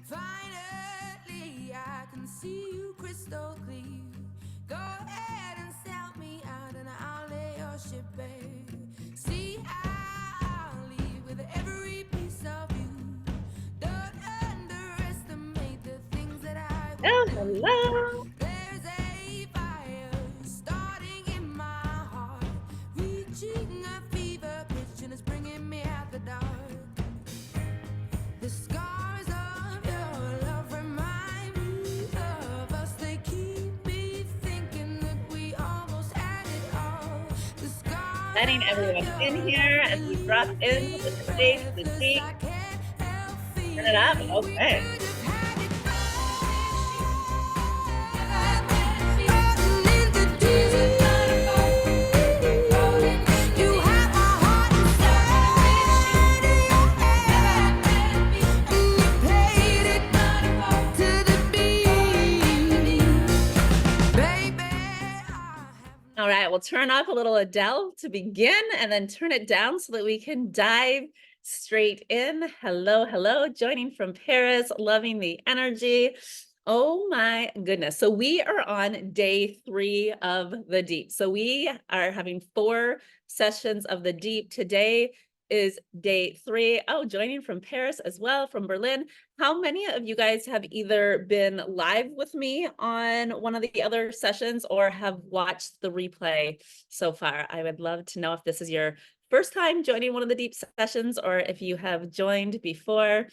Finally, I can see you crystal clear. Go ahead and sell me out, and I'll lay your ship bare. See, I'll leave with every piece of you. Don't underestimate the things that I will Oh, do. hello. There's a fire starting in my heart, reaching a fever pitch, and it's bringing me out the dark. The scars of your love remind me of us. They keep me thinking that we almost had it all. The scars Letting of everyone in your here love, as they we drop leave into me the space, the breathless. deep. I can't help Turn it up. feeling we Okay. could have had it all. Falling into deep. You have my heart inside of your hand, and you played it to the beat, baby. All right. We'll turn off a little Adele to begin and then turn it down so that we can dive straight in. Hello, hello. Joining from Paris, loving the energy. Oh my goodness. So we are on day 3 of the deep. So we are having 4 sessions of the deep. Today is day 3. Oh, joining from Paris as well, from Berlin. How many of you guys have either been live with me on one of the other sessions or have watched the replay so far? I would love to know if this is your first time joining one of the deep sessions or if you have joined before.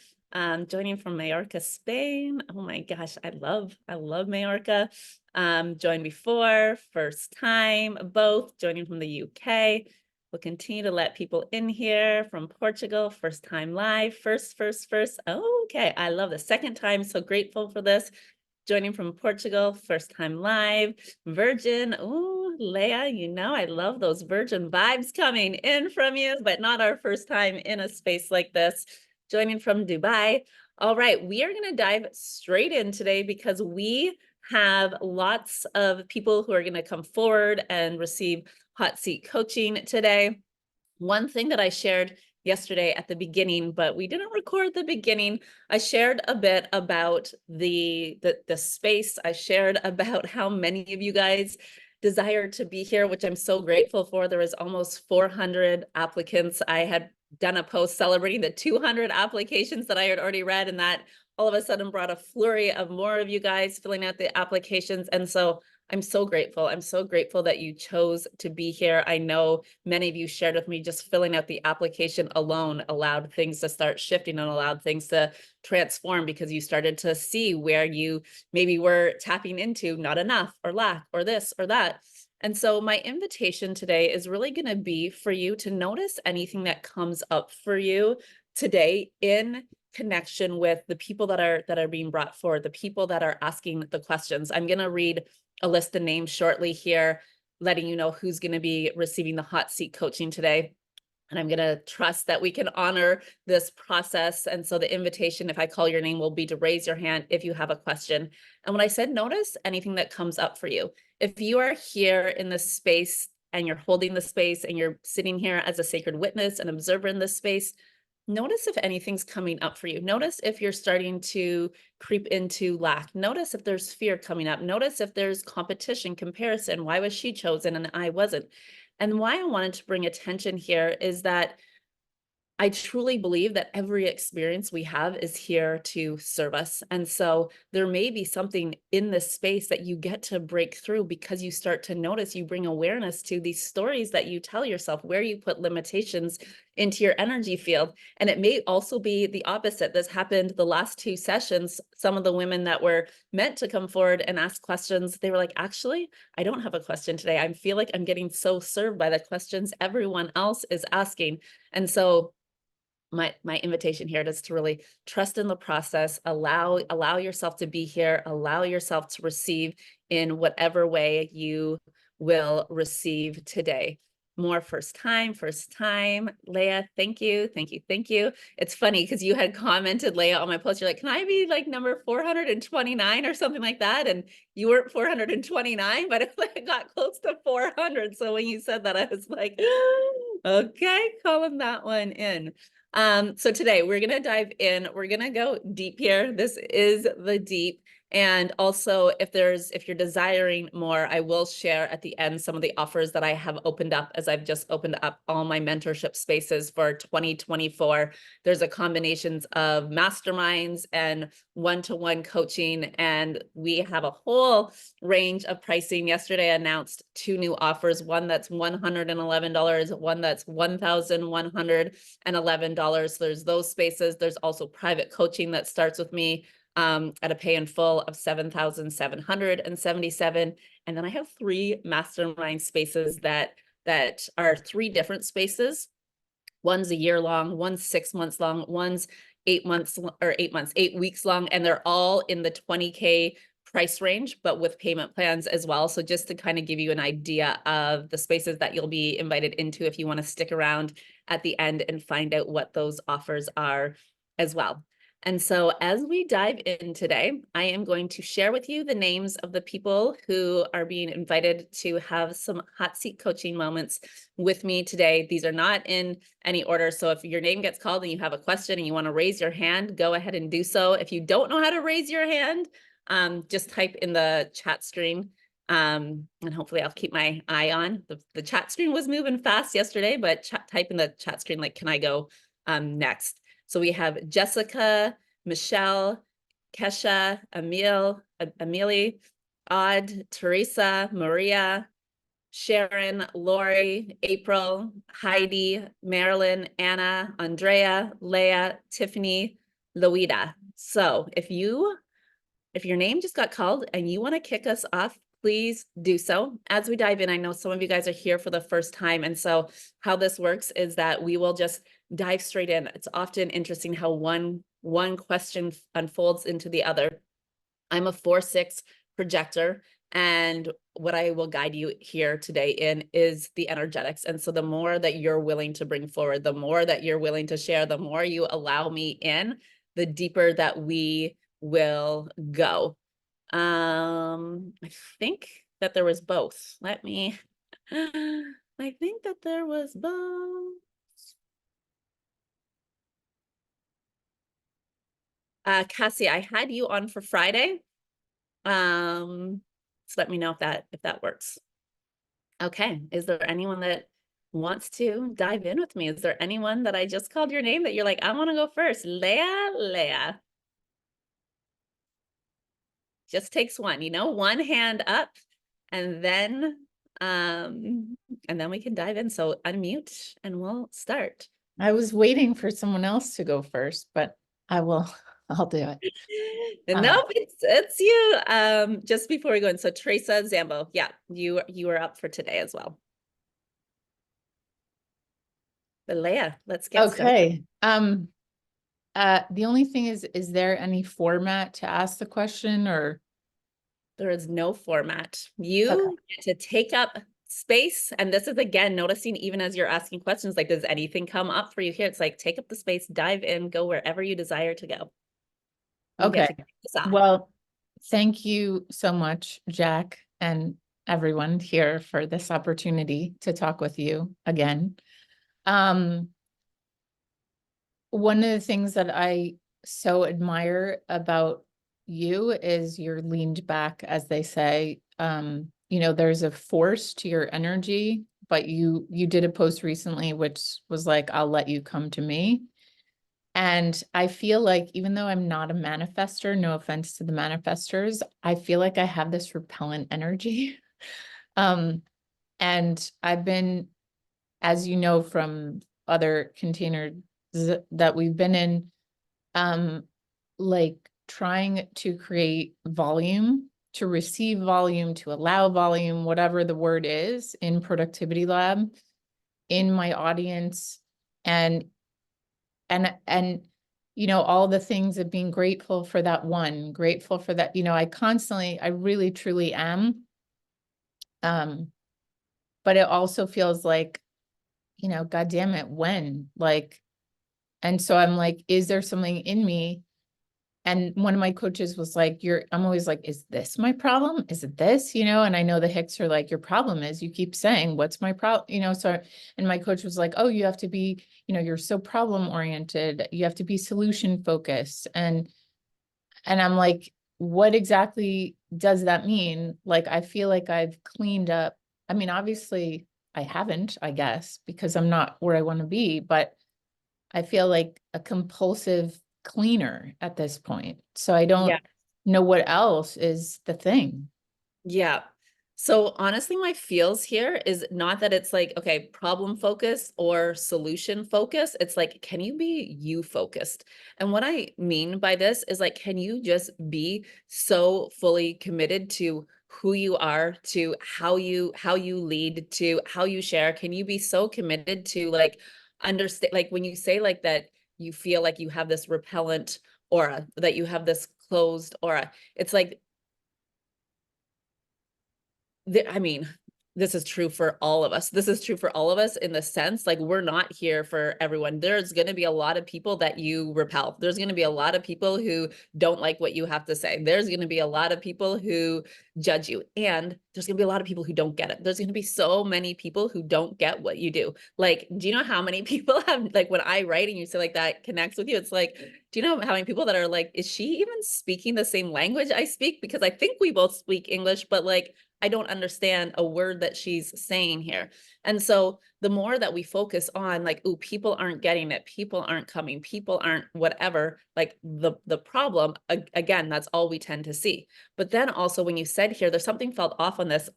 Joining from Mallorca, Spain. Oh my gosh, I love Mallorca. Joined before, first time, both joining from the UK. We'll continue to let people in here from Portugal, first time live, first. Oh, okay, I love the second time, so grateful for this. Joining from Portugal, first time live. Virgin, oh, Leah, you know I love those Virgin vibes coming in from you, but not our first time in a space like this. Joining from Dubai. All right, we are gonna dive straight in today because we have lots of people who are gonna come forward and receive hot seat coaching today. One thing that I shared yesterday at the beginning, but we didn't record the beginning. I shared a bit about the space. I shared about how many of you guys desire to be here, which I'm so grateful for. There was almost 400 applicants. I had done a post celebrating the 200 applications that I had already read, and that all of a sudden brought a flurry of more of you guys filling out the applications. And so I'm so grateful. I'm so grateful that you chose to be here. I know many of you shared with me just filling out the application alone allowed things to start shifting and allowed things to transform because you started to see where you maybe were tapping into not enough or lack or this or that. And so my invitation today is really going to be for you to notice anything that comes up for you today in connection with the people that are being brought forward, the people that are asking the questions. I'm going to read a list of names shortly here, letting you know who's going to be receiving the hot seat coaching today. And I'm going to trust that we can honor this process. And so the invitation, if I call your name, will be to raise your hand if you have a question. And when I said notice anything that comes up for you, if you are here in this space and you're holding the space and you're sitting here as a sacred witness and observer in this space, notice if anything's coming up for you. Notice if you're starting to creep into lack. Notice if there's fear coming up. Notice if there's competition, comparison. Why was she chosen and I wasn't? And why I wanted to bring attention here is that I truly believe that every experience we have is here to serve us. And so there may be something in this space that you get to break through because you start to notice, you bring awareness to these stories that you tell yourself, where you put limitations into your energy field. And it may also be the opposite. This happened the last 2 sessions. Some of the women that were meant to come forward and ask questions, they were like, actually, I don't have a question today. I feel like I'm getting so served by the questions everyone else is asking. And so my invitation here is to really trust in the process, allow yourself to be here, allow yourself to receive in whatever way you will receive today. More first time. Leah, thank you. It's funny because you had commented, Leah, on my post, you're like, can I be like number 429 or something like that? And you weren't 429, but it got close to 400. So when you said that, I was like, Okay, calling that one in. So today we're gonna dive in. We're gonna go deep here. This is the deep. And also, if you're desiring more, I will share at the end some of the offers that I have opened up as I've just opened up all my mentorship spaces for 2024. There's a combinations of masterminds and one-to-one coaching, and we have a whole range of pricing. Yesterday I announced 2 new offers, one that's $111, one that's $1,111. So there's those spaces. There's also private coaching that starts with me at a pay in full of $7,777. And then I have 3 mastermind spaces that are 3 different spaces. One's a year long, one's 6 months long, one's 8 months or 8 months, 8 weeks long, and they're all in the 20K price range, but with payment plans as well. So just to kind of give you an idea of the spaces that you'll be invited into if you want to stick around at the end and find out what those offers are as well. And so as we dive in today, I am going to share with you the names of the people who are being invited to have some hot seat coaching moments with me today. These are not in any order. So if your name gets called and you have a question and you want to raise your hand, go ahead and do so. If you don't know how to raise your hand, just type in the chat screen. And hopefully I'll keep my eye on. The chat screen was moving fast yesterday, but type in the chat screen, like, can I go next? So we have Jessica, Michelle, Kesha, Amelie, Odd, Teresa, Maria, Sharon, Lori, April, Heidi, Marilyn, Anna, Andrea, Leah, Tiffany, Loida. So if your name just got called and you want to kick us off, please do so. As we dive in, I know some of you guys are here for the first time. And so how this works is that we will just dive straight in. It's often interesting how one question unfolds into the other. I'm a 4/6 projector, and what I will guide you here today in is the energetics. And so the more that you're willing to bring forward, the more that you're willing to share, the more you allow me in, the deeper that we will go. I think that there was both. I think that there was both. Cassie, I had you on for Friday. So let me know if that works. Okay. Is there anyone that wants to dive in with me? Is there anyone that I just called your name that you're like, I want to go first? Leah. Just takes one, one hand up, and then we can dive in. So unmute and we'll start. I was waiting for someone else to go first, but I'll do it. Nope, it's you. Just before we go in, so Teresa Zambo, yeah, you are up for today as well. But Leah, let's get started. Okay. The only thing is there any format to ask the question, or? There is no format. You get to take up space. And this is, again, noticing even as you're asking questions, like, does anything come up for you here? It's like, take up the space, dive in, go wherever you desire to go. Okay. Well, thank you so much, Jack, and everyone here for this opportunity to talk with you again. One of the things that I so admire about you is you're leaned back, as they say. There's a force to your energy, but you did a post recently which was like, I'll let you come to me. And I feel like, even though I'm not a manifester, no offense to the manifestors, I feel like I have this repellent energy. And I've been, as you know, from other containers that we've been in, like trying to create volume, to receive volume, to allow volume, whatever the word is, in Productivity Lab, in my audience, and all the things of being grateful for that one, grateful for that, I really truly am. But it also feels like, God damn it, when? And so I'm like, is there something in me And one of my coaches was like, I'm always like, is this my problem? Is it this? And I know the Hicks are like, your problem is you keep saying, what's my problem? So, and my coach was like, oh, you have to be, you're so problem oriented. You have to be solution focused. And I'm like, what exactly does that mean? Like, I feel like I've cleaned up. I mean, obviously I haven't, I guess, because I'm not where I want to be, but I feel like a compulsive cleaner at this point. So I Yeah. don't know what else is the thing. Yeah. So honestly, my feels here is not that it's like, okay, problem focused or solution focused. It's like, can you be you focused? And what I mean by this is like, can you just be so fully committed to who you are, to how you lead, to how you share? Can you be so committed to like understand, like when you say like that, you feel like you have this repellent aura, that you have this closed aura. It's like I mean, this is true for all of us. This is true for all of us in the sense like we're not here for everyone. There's going to be a lot of people that you repel. There's going to be a lot of people who don't like what you have to say. There's going to be a lot of people who judge you. And there's going to be a lot of people who don't get it. There's going to be so many people who don't get what you do. Like, do you know how many people have, like, when I write and you say like that connects with you, it's like, do you know how many people that are like, is she even speaking the same language I speak? Because I think we both speak English, but like, I don't understand a word that she's saying here. And so the more that we focus on like, ooh, people aren't getting it, people aren't coming, people aren't whatever, like the problem, again, that's all we tend to see. But then also when you said here, there's something felt off on this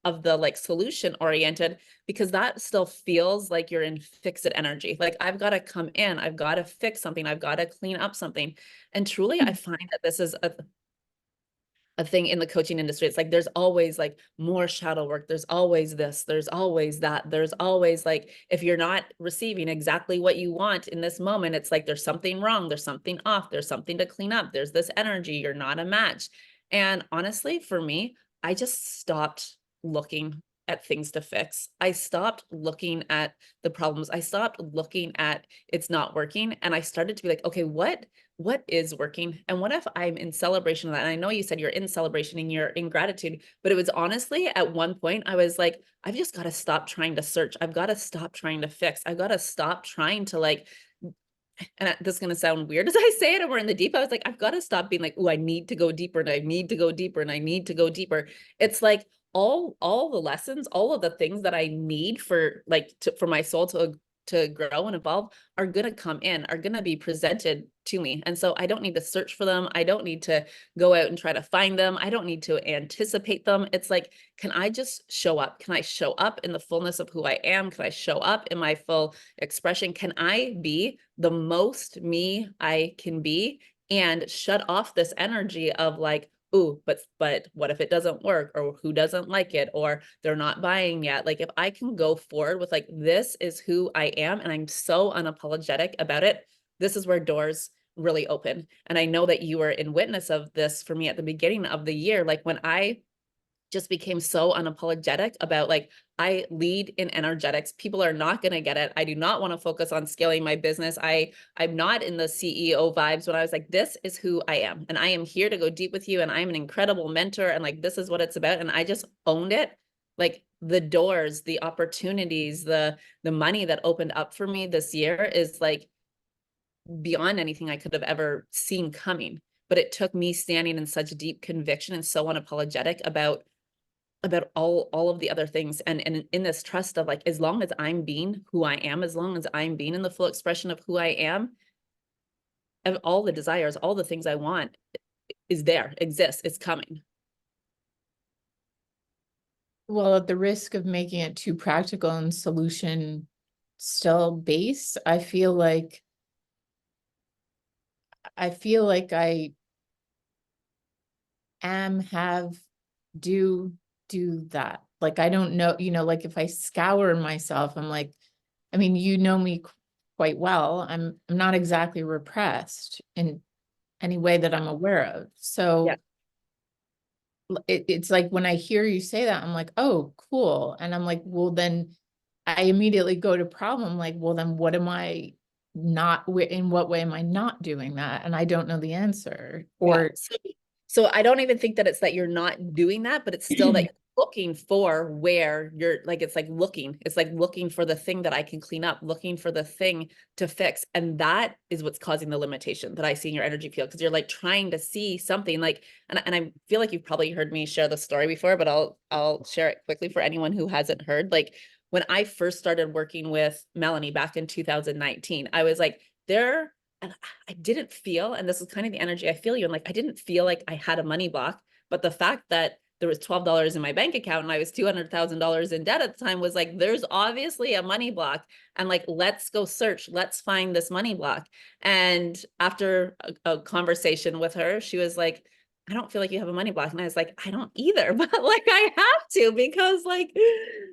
of the like solution oriented, because that still feels like you're in fix-it energy. Like I've got to come in, I've got to fix something, I've got to clean up something. And truly, I find that this is a thing in the coaching industry. It's like there's always like more shadow work. There's always this, there's always that. There's always like, if you're not receiving exactly what you want in this moment, it's like there's something wrong, there's something off, there's something to clean up, there's this energy, you're not a match. And honestly, for me, I just stopped looking at things to fix. I stopped looking at the problems. I stopped looking at it's not working. And I started to be like, okay, what is working? And what if I'm in celebration of that? And I know you said you're in celebration and you're in gratitude, but it was honestly at one point, I was like, I've just got to stop trying to search. I've got to stop trying to fix. I've got to stop trying to like, and this is going to sound weird as I say it, and we're in the deep. I was like, I've got to stop being like, oh, I need to go deeper and I need to go deeper and I need to go deeper. It's like all the lessons, all of the things that I need for like for my soul to grow and evolve are going to come in, are going to be presented to me. And so I don't need to search for them. I don't need to go out and try to find them. I don't need to anticipate them. It's like, can I just show up? Can I show up in the fullness of who I am? Can I show up in my full expression? Can I be the most me I can be and shut off this energy of like, ooh, but what if it doesn't work, or who doesn't like it, or they're not buying yet? Like if I can go forward with like, this is who I am and I'm so unapologetic about it, this is where doors really open. And I know that you were in witness of this for me at the beginning of the year, like when I just became so unapologetic about like, I lead in energetics. People are not going to get it. I do not want to focus on scaling my business. I'm not in the CEO vibes. When I was like, this is who I am and I am here to go deep with you and I'm an incredible mentor and like this is what it's about. And I just owned it. Like the doors, the opportunities, the money that opened up for me this year is like beyond anything I could have ever seen coming. But it took me standing in such deep conviction and so unapologetic about all of the other things, and in this trust of like, as long as I'm being who I am, as long as I'm being in the full expression of who I am, and all the desires, all the things I want is there, exists, it's coming. Well, at the risk of making it too practical and solution still based, I feel like I do that. Like, I don't know, like if I scour myself, I'm like, I mean, you know me quite well. I'm not exactly repressed in any way that I'm aware of. So Yeah. it's like when I hear you say that, I'm like, oh, cool. And I'm like, well, then I immediately go to problem. Like, well, then what am I not, in what way am I not doing that? And I don't know the answer. Yeah. Or So I don't even think that it's that you're not doing that, but it's still that you're looking for where you're like, it's like looking for the thing that I can clean up, looking for the thing to fix. And that is what's causing the limitation that I see in your energy field. Cause you're like trying to see something like, and I feel like you've probably heard me share the story before, but I'll share it quickly for anyone who hasn't heard. Like when I first started working with Melanie back in 2019, I was like, and I didn't feel, and this is kind of the energy I feel you, and like I didn't feel like I had a money block, but the fact that there was $12 in my bank account and I was $200,000 in debt at the time was like, there's obviously a money block, and like, let's go search, let's find this money block. And after a conversation with her, she was like, I don't feel like you have a money block. And I was like, I don't either, but like I have to, because like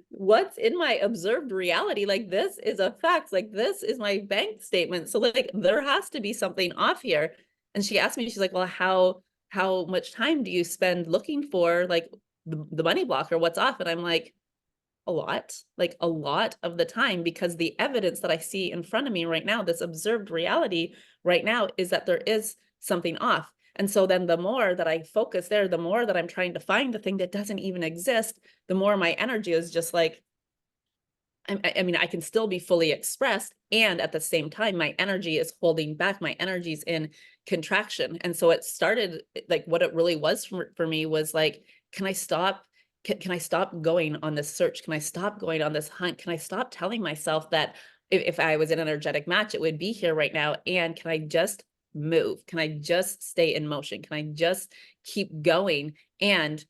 what's in my observed reality, like this is a fact, like this is my bank statement. So like there has to be something off here. And she asked me, she's like, well, how much time do you spend looking for like the money block or what's off? And I'm like, a lot of the time, because the evidence that I see in front of me right now, this observed reality right now, is that there is something off. And so then the more that I focus there, the more that I'm trying to find the thing that doesn't even exist, the more my energy is just like, I mean, I can still be fully expressed. And at the same time, my energy is holding back. My energy's in contraction. And so it started like what it really was for me was like, can I stop? Can I stop going on this search? Can I stop going on this hunt? Can I stop telling myself that if I was in an energetic match, it would be here right now? And can I just move? Can I just stay in motion? Can I just keep going? And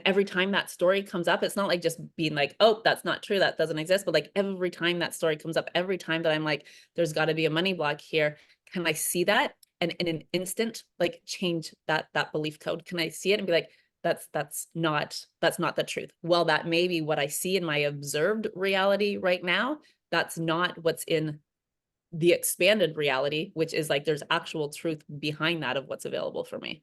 every time that story comes up, it's not like just being like, oh, that's not true, that doesn't exist. But like every time that story comes up, every time that I'm like, there's got to be a money block here, can I see that? And in an instant, like change that belief code? Can I see it and be like, that's not the truth? Well, that may be what I see in my observed reality right now. That's not what's in the expanded reality, which is like there's actual truth behind that of what's available for me.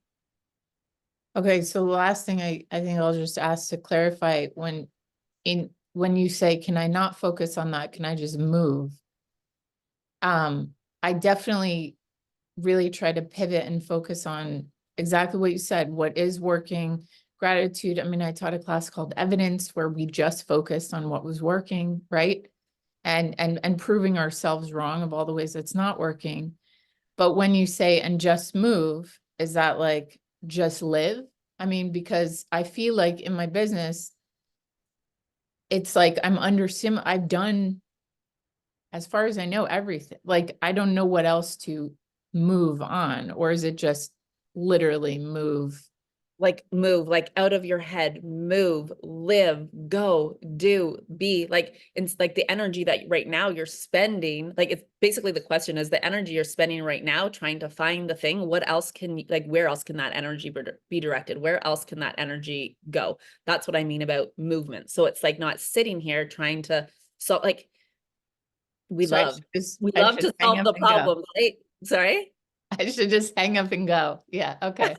okay, so the last thing I think I'll just ask to clarify, when you say, can I not focus on that? Can I just move? I definitely really try to pivot and focus on exactly what you said, what is working, gratitude. I mean, I taught a class called Evidence where we just focused on what was working, right? And proving ourselves wrong of all the ways it's not working. But when you say, and just move, is that like just live? I mean, because I feel like in my business, it's like I've done, as far as I know, everything. Like, I don't know what else to move on, or is it just literally move? Like move, like out of your head, move, live, go, do, be. Like it's like the energy that right now you're spending, like it's basically the question is the energy you're spending right now trying to find the thing, what else can you, like where else can that energy be directed? Where else can that energy go? That's what I mean about movement. So it's like not sitting here trying to, so like we So love to hang solve up the and go. problems, right? Sorry. I should just hang up and go. Yeah. Okay.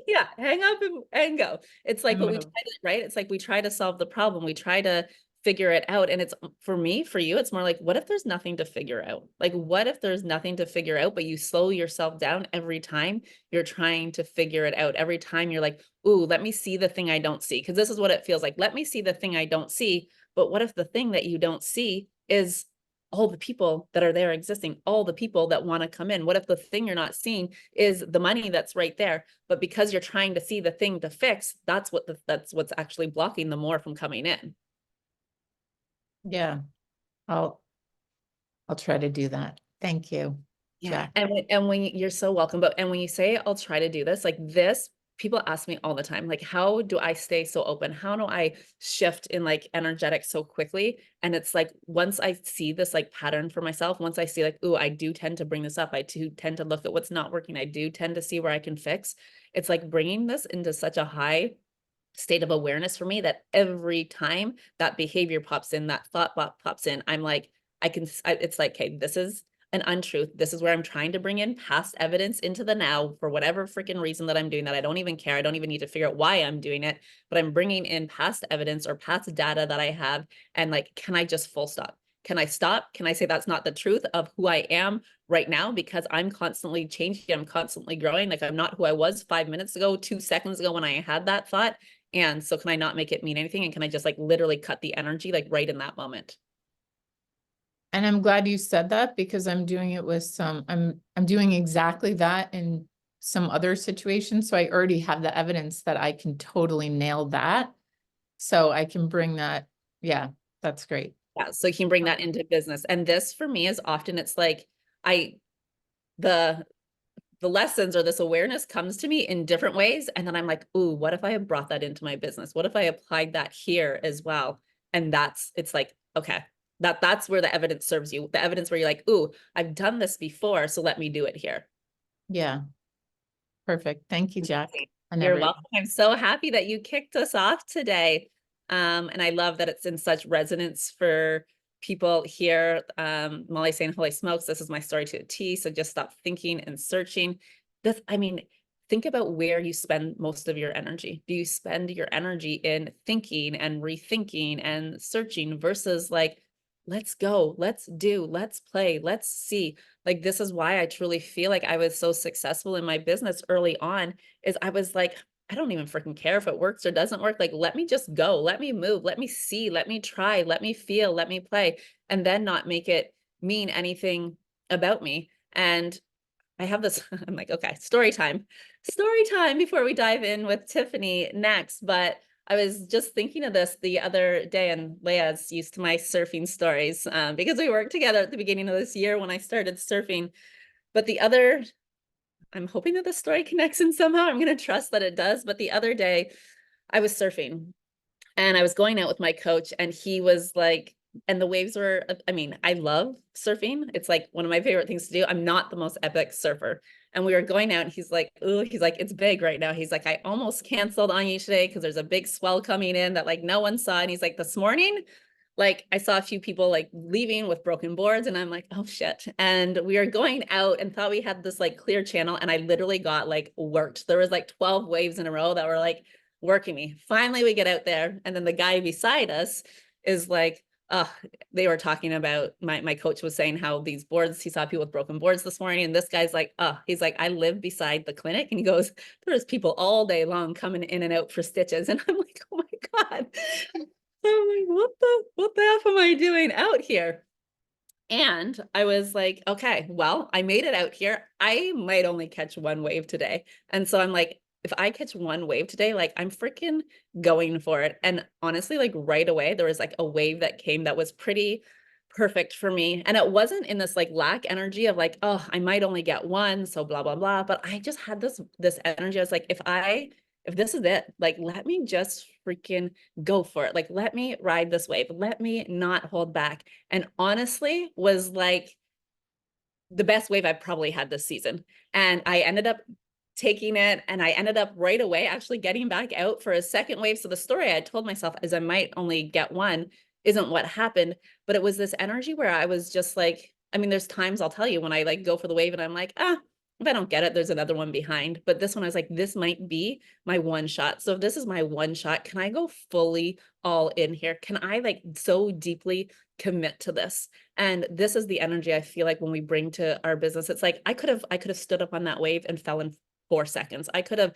Yeah, hang up and go. It's like, And but we move. try to, right? It's like we try to solve the problem. We try to figure it out. And it's for me, for you, it's more like, what if there's nothing to figure out? Like, what if there's nothing to figure out, but you slow yourself down every time you're trying to figure it out? Every time you're like, ooh, let me see the thing I don't see. Because this is what it feels like. Let me see the thing I don't see. But what if the thing that you don't see is all the people that are there existing, all the people that want to come in? What if the thing you're not seeing is the money that's right there? But because you're trying to see the thing to fix, that's what's actually blocking the more from coming in. Yeah. I'll try to do that. Thank you. Yeah. Jack. And when you're so welcome, but and when you say I'll try to do this, like this, people ask me all the time, like, how do I stay so open? How do I shift in like energetic so quickly? And it's like, once I see this like pattern for myself, once I see like, ooh, I do tend to bring this up. I do tend to look at what's not working. I do tend to see where I can fix. It's like bringing this into such a high state of awareness for me that every time that behavior pops in, that thought pops in, I'm like, it's like, okay, this is an untruth. This is where I'm trying to bring in past evidence into the now for whatever freaking reason that I'm doing that. I don't even care. I don't even need to figure out why I'm doing it, but I'm bringing in past evidence or past data that I have. And like, can I just full stop? Can I stop? Can I say that's not the truth of who I am right now? Because I'm constantly changing, I'm constantly growing. Like I'm not who I was 5 minutes ago, 2 seconds ago when I had that thought. And so can I not make it mean anything? And can I just like literally cut the energy like right in that moment? And I'm glad you said that because I'm doing it with I'm doing exactly that in some other situations. So I already have the evidence that I can totally nail that. So I can bring that. Yeah, that's great. Yeah, so you can bring that into business. And this for me is often it's like the the lessons or this awareness comes to me in different ways. And then I'm like, ooh, what if I have brought that into my business? What if I applied that here as well? And it's like, okay, that's where the evidence serves you. The evidence where you're like, ooh, I've done this before, so let me do it here. Yeah. Perfect. Thank you, Jack. You're welcome. I'm so happy that you kicked us off today. And I love that it's in such resonance for people here. Molly saying, holy smokes, this is my story to a T. So just stop thinking and searching. I mean, think about where you spend most of your energy. Do you spend your energy in thinking and rethinking and searching versus like, let's go, let's do, let's play, let's see. Like, this is why I truly feel like I was so successful in my business early on is I was like, I don't even freaking care if it works or doesn't work. Like, let me just go, let me move, let me see, let me try, let me feel, let me play, and then not make it mean anything about me. And I have this, I'm like, okay, story time before we dive in with Tiffany next. But I was just thinking of this the other day, and Leia's used to my surfing stories because we worked together at the beginning of this year when I started surfing. But I'm hoping that the story connects in somehow. I'm going to trust that it does. But the other day I was surfing and I was going out with my coach and he was like, and the waves were, I mean, I love surfing. It's like one of my favorite things to do. I'm not the most epic surfer. And we were going out and he's like, oh, he's like, it's big right now. He's like, I almost canceled on you today because there's a big swell coming in that like no one saw. And he's like, this morning, like I saw a few people like leaving with broken boards and I'm like, oh shit. And we were going out and thought we had this like clear channel and I literally got like worked. There was like 12 waves in a row that were like working me. Finally, we get out there and then the guy beside us is like, oh, they were talking about my coach was saying how these boards, he saw people with broken boards this morning. And this guy's like, oh, he's like, I live beside the clinic. And he goes, there's people all day long coming in and out for stitches. And I'm like, oh my God. I'm like, what the F am I doing out here? And I was like, okay, well, I made it out here. I might only catch one wave today. And so I'm like, if I catch one wave today, like I'm freaking going for it. And honestly, like right away, there was like a wave that came that was pretty perfect for me. And it wasn't in this like lack energy of like, oh, I might only get one, so blah, blah, blah. But I just had this energy. I was like, if this is it, like, let me just freaking go for it. Like, let me ride this wave. Let me not hold back. And honestly, was like the best wave I've probably had this season. And I ended up taking it and I ended up right away actually getting back out for a second wave. So the story I had told myself is I might only get one isn't what happened, but it was this energy where I was just like, I mean, there's times I'll tell you when I like go for the wave and I'm like, if I don't get it, there's another one behind. But this one, I was like, this might be my one shot. So if this is my one shot, can I go fully all in here? Can I like so deeply commit to this? And this is the energy I feel like when we bring to our business. It's like I could have stood up on that wave and fell in 4 seconds. I could have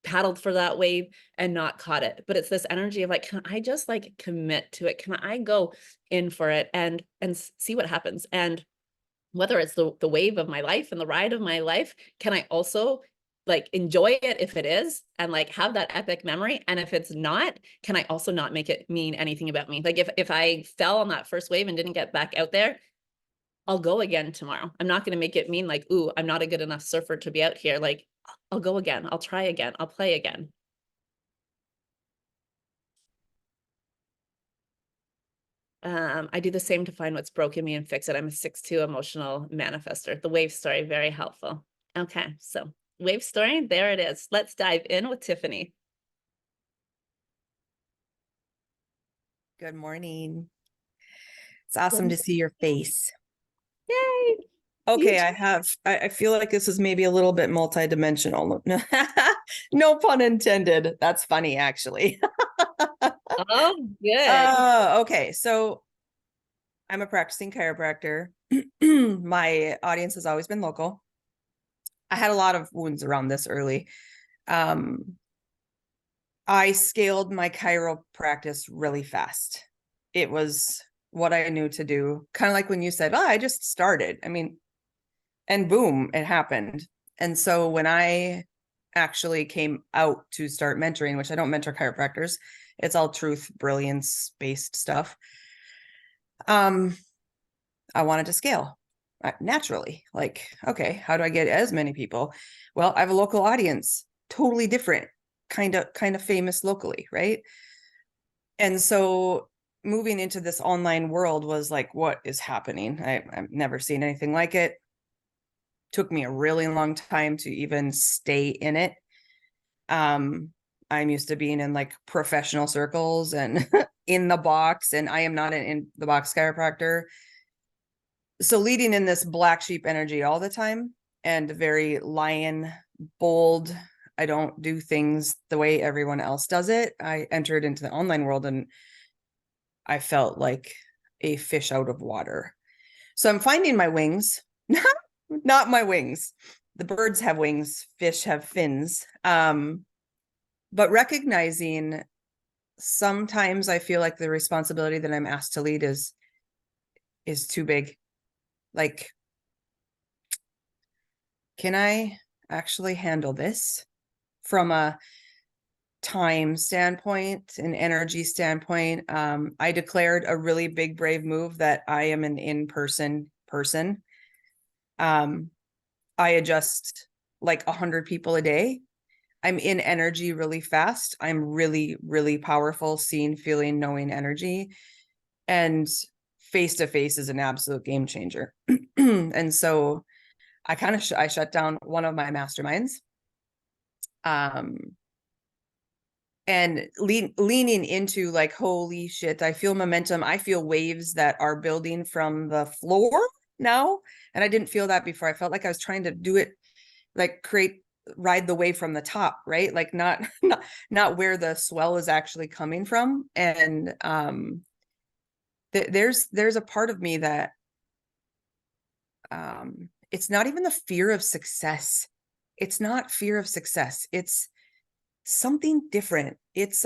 paddled for that wave and not caught it. But it's this energy of like, can I just like commit to it? Can I go in for it and see what happens? And whether it's the wave of my life and the ride of my life, can I also like enjoy it if it is and like have that epic memory? And if it's not, can I also not make it mean anything about me? Like if I fell on that first wave and didn't get back out there, I'll go again tomorrow. I'm not going to make it mean like, ooh, I'm not a good enough surfer to be out here. Like, I'll go again. I'll try again. I'll play again. I do the same to find what's broken me and fix it. I'm a 6'2" emotional manifester. The wave story, very helpful. Okay, so wave story, there it is. Let's dive in with Tiffany. Good morning. It's awesome to see your face. Yay! Okay, I feel like this is maybe a little bit multidimensional. No pun intended. That's funny, actually. Oh, good. Okay, so I'm a practicing chiropractor. My audience has always been local. I had a lot of wounds around this early. I scaled my chiro practice really fast. It was what I knew to do. Kind of like when you said, oh, I just started. I mean, and boom, it happened. And so when I actually came out to start mentoring, which I don't mentor chiropractors, it's all truth, brilliance based stuff. I wanted to scale naturally. Like, okay, how do I get as many people? Well, I have a local audience, totally different, kind of famous locally, right? And so moving into this online world was like, what is happening? I've never seen anything like it. Took me a really long time to even stay in it. I'm used to being in like professional circles and in the box, and I am not an in the box chiropractor. So leading in this black sheep energy all the time and very lion, bold, I don't do things the way everyone else does it. I entered into the online world and I felt like a fish out of water. So I'm finding my wings, not my wings. The birds have wings, fish have fins. But recognizing sometimes I feel like the responsibility that I'm asked to lead is too big. Like, can I actually handle this from a time standpoint, an energy standpoint? I declared a really big, brave move that I am an in-person person. I adjust like 100 people a day. I'm in energy really fast. I'm really, really powerful, seeing, feeling, knowing energy. And face to face is an absolute game changer. And so I kind of I shut down one of my masterminds. And leaning into like, holy shit, I feel momentum. I feel waves that are building from the floor now. And I didn't feel that before. I felt like I was trying to do it, like ride the wave from the top, right? Like not where the swell is actually coming from. And there's a part of me that it's not even the fear of success. It's not fear of success. It's something different. It's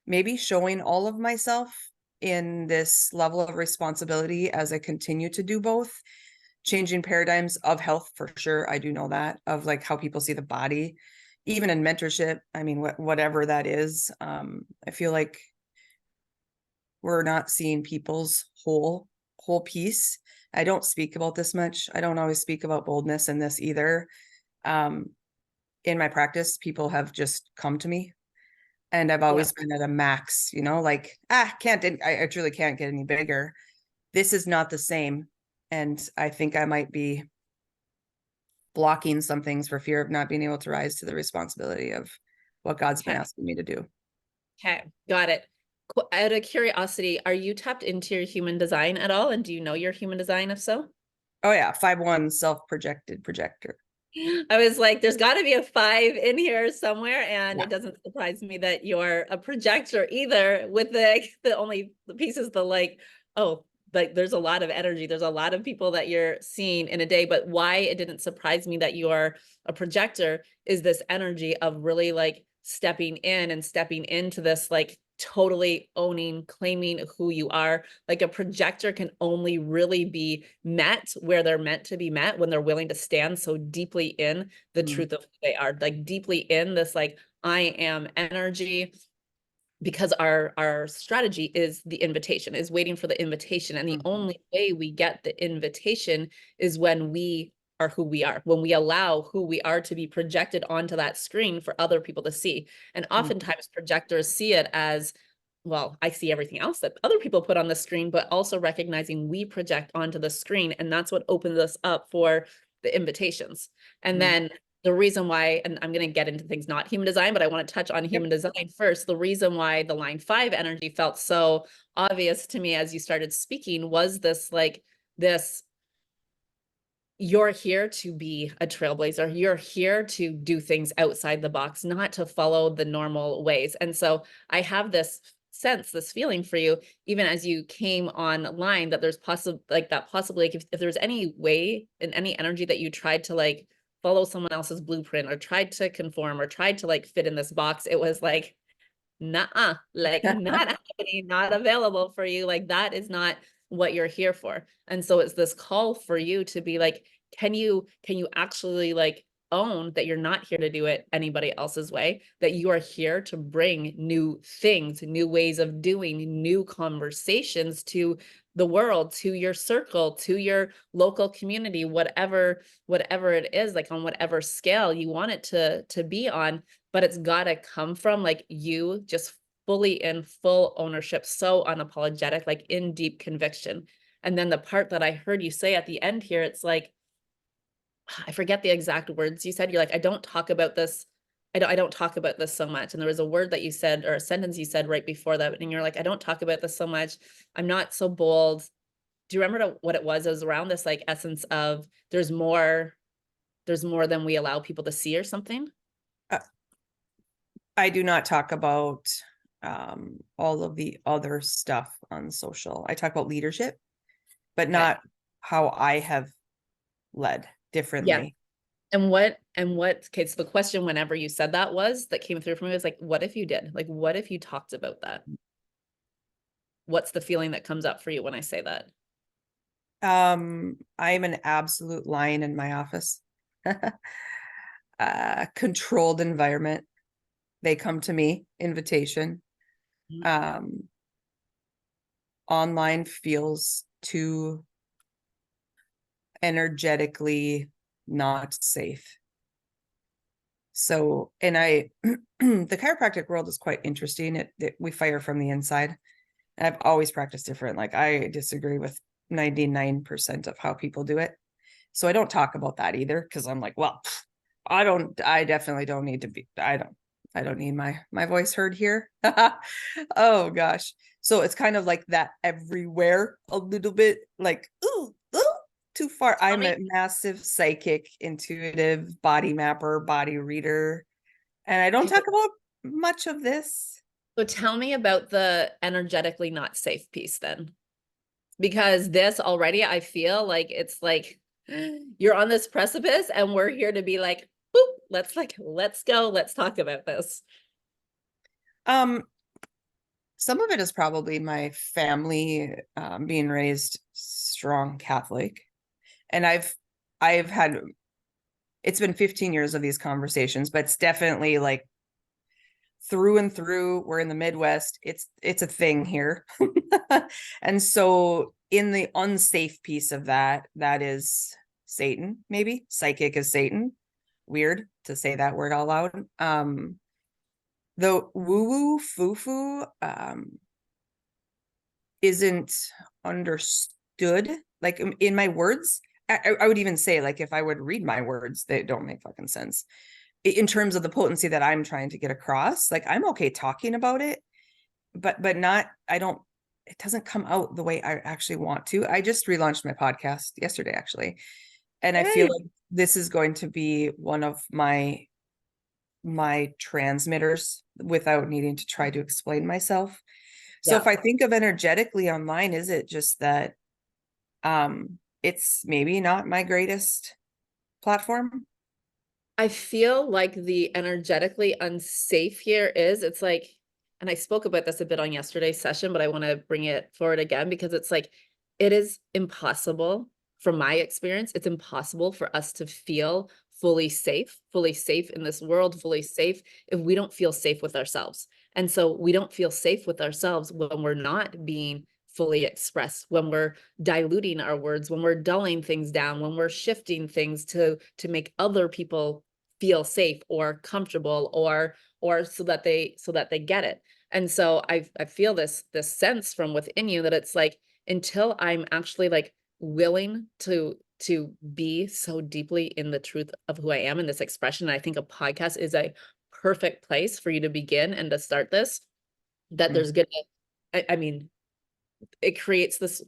maybe showing all of myself in this level of responsibility as I continue to do both. Changing paradigms of health, for sure. I do know that, of like how people see the body, even in mentorship. I mean, whatever that is, I feel like we're not seeing people's whole piece. I don't speak about this much. I don't always speak about boldness in this either. In my practice, people have just come to me, and I've always been at a max, like, I truly can't get any bigger. This is not the same. And I think I might be blocking some things for fear of not being able to rise to the responsibility of what God's been asking me to do. Okay, got it. Out of curiosity, are you tapped into your human design at all? And do you know your human design, if so? Oh yeah, 5-1 self-projected projector. I was like, there's got to be a 5 in here somewhere, and it doesn't surprise me that you're a projector either. With the only the pieces, like there's a lot of energy. There's a lot of people that you're seeing in a day. But why it didn't surprise me that you're a projector is this energy of really like stepping in and stepping into this, like totally owning, claiming who you are. Like a projector can only really be met where they're meant to be met, when they're willing to stand so deeply in the truth of who they are, like deeply in this, like, I am energy. Because our strategy is the invitation, is waiting for the invitation. And the only way we get the invitation is when we are who we are, when we allow who we are to be projected onto that screen for other people to see. And oftentimes projectors see it as, well, I see everything else that other people put on the screen, but also recognizing we project onto the screen. And that's what opens us up for the invitations. And then the reason why, and I'm going to get into things not human design, but I want to touch on human design first. The reason why the line 5 energy felt so obvious to me as you started speaking was this, like this, you're here to be a trailblazer. You're here to do things outside the box, not to follow the normal ways. And so I have this sense, this feeling for you, even as you came online, that there's possibly like if there's any way in any energy that you tried to like follow someone else's blueprint or tried to conform or tried to like fit in this box, it was like, nah, like not happening, not available for you. Like that is not what you're here for. And so it's this call for you to be like, can you actually like own that you're not here to do it anybody else's way, that you are here to bring new things, new ways of doing, new conversations to the world, to your circle, to your local community, whatever it is, like on whatever scale you want it to be on. But it's got to come from like you just fully in full ownership, so unapologetic, like in deep conviction. And then the part that I heard you say at the end here, it's like, I forget the exact words you said. You're like, I don't talk about this. I don't talk about this so much. And there was a word that you said, or a sentence you said right before that. And you're like, I don't talk about this so much. I'm not so bold. Do you remember what it was? It was around this like essence of there's more than we allow people to see or something. I do not talk about all of the other stuff on social. I talk about leadership, but not how I have led differently. And what, okay, so the question whenever you said that came through for me was like, what if you did? Like, what if you talked about that? What's the feeling that comes up for you when I say that? I'm an absolute lion in my office. Controlled environment. They come to me, invitation. Online feels too energetically not safe. So, and the chiropractic world is quite interesting. We fire from the inside. And I've always practiced different. Like I disagree with 99% of how people do it. So I don't talk about that either, because I'm like, well, I definitely don't need to be, I don't need my voice heard here. Oh gosh. So it's kind of like that everywhere a little bit, like, ooh, too far. I'm a massive psychic, intuitive body mapper, body reader, and I don't talk about much of this. So tell me about the energetically not safe piece then, because this already, I feel like it's like you're on this precipice and we're here to be like, boop, let's go. Let's talk about this. Some of it is probably my family, being raised strong Catholic. And I've had, it's been 15 years of these conversations, but it's definitely like through and through. We're in the Midwest. It's a thing here. And so in the unsafe piece of that is Satan, maybe psychic is Satan. Weird to say that word out loud. The woo-woo foo-foo isn't understood. Like in my words, I would even say, like, if I would read my words, they don't make fucking sense in terms of the potency that I'm trying to get across. Like, I'm okay talking about it, but not, it doesn't come out the way I actually want to. I just relaunched my podcast yesterday, actually. And I feel like this is going to be one of my transmitters without needing to try to explain myself. So if I think of energetically online, is it just that it's maybe not my greatest platform? I feel like the energetically unsafe here is, it's like, and I spoke about this a bit on yesterday's session, but I want to bring it forward again, because it's like, it is impossible, from my experience, it's impossible for us to feel fully safe in this world, fully safe if we don't feel safe with ourselves. And so we don't feel safe with ourselves when we're not being fully expressed, when we're diluting our words, when we're dulling things down, when we're shifting things to make other people feel safe or comfortable, or so that they get it. And so I feel this sense from within you that it's like, until I'm actually like willing to be so deeply in the truth of who I am in this expression, I think a podcast is a perfect place for you to begin and to start this, that there's gonna, I mean, it creates this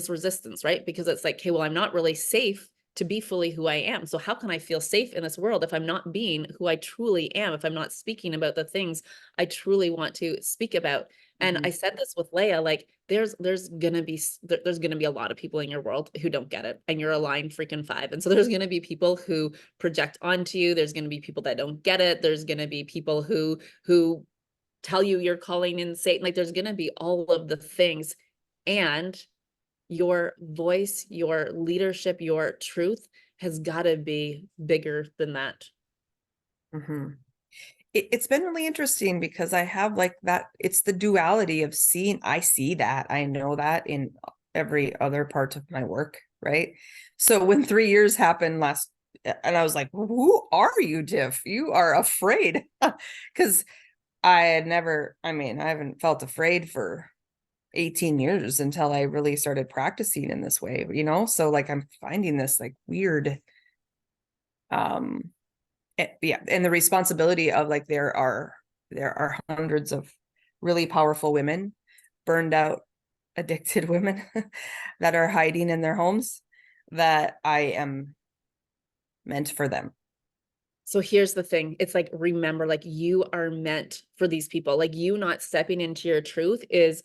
resistance, right? Because it's like, okay, well, I'm not really safe to be fully who I am. So how can I feel safe in this world if I'm not being who I truly am, if I'm not speaking about the things I truly want to speak about? And I said this with Leah, like there's gonna be there's gonna be a lot of people in your world who don't get it, and you're a line freaking five. And so there's gonna be people who project onto you. There's gonna be people that don't get it. There's gonna be people who tell you you're calling in Satan. Like there's gonna be all of the things, and your voice, your leadership, your truth has got to be bigger than that. It's been really interesting because I have like that, it's the duality of seeing, I see that, I know that in every other part of my work, right? So when 3 years happened last, and I was like, who are you, Tiff? You are afraid. Because I had never, I mean, I haven't felt afraid for 18 years until I really started practicing in this way, you know? So like I'm finding this like weird, yeah, and the responsibility of like there are hundreds of really powerful women, burned out, addicted women that are hiding in their homes, that I am meant for them. So here's the thing. It's like, remember, like you are meant for these people. Like you not stepping into your truth is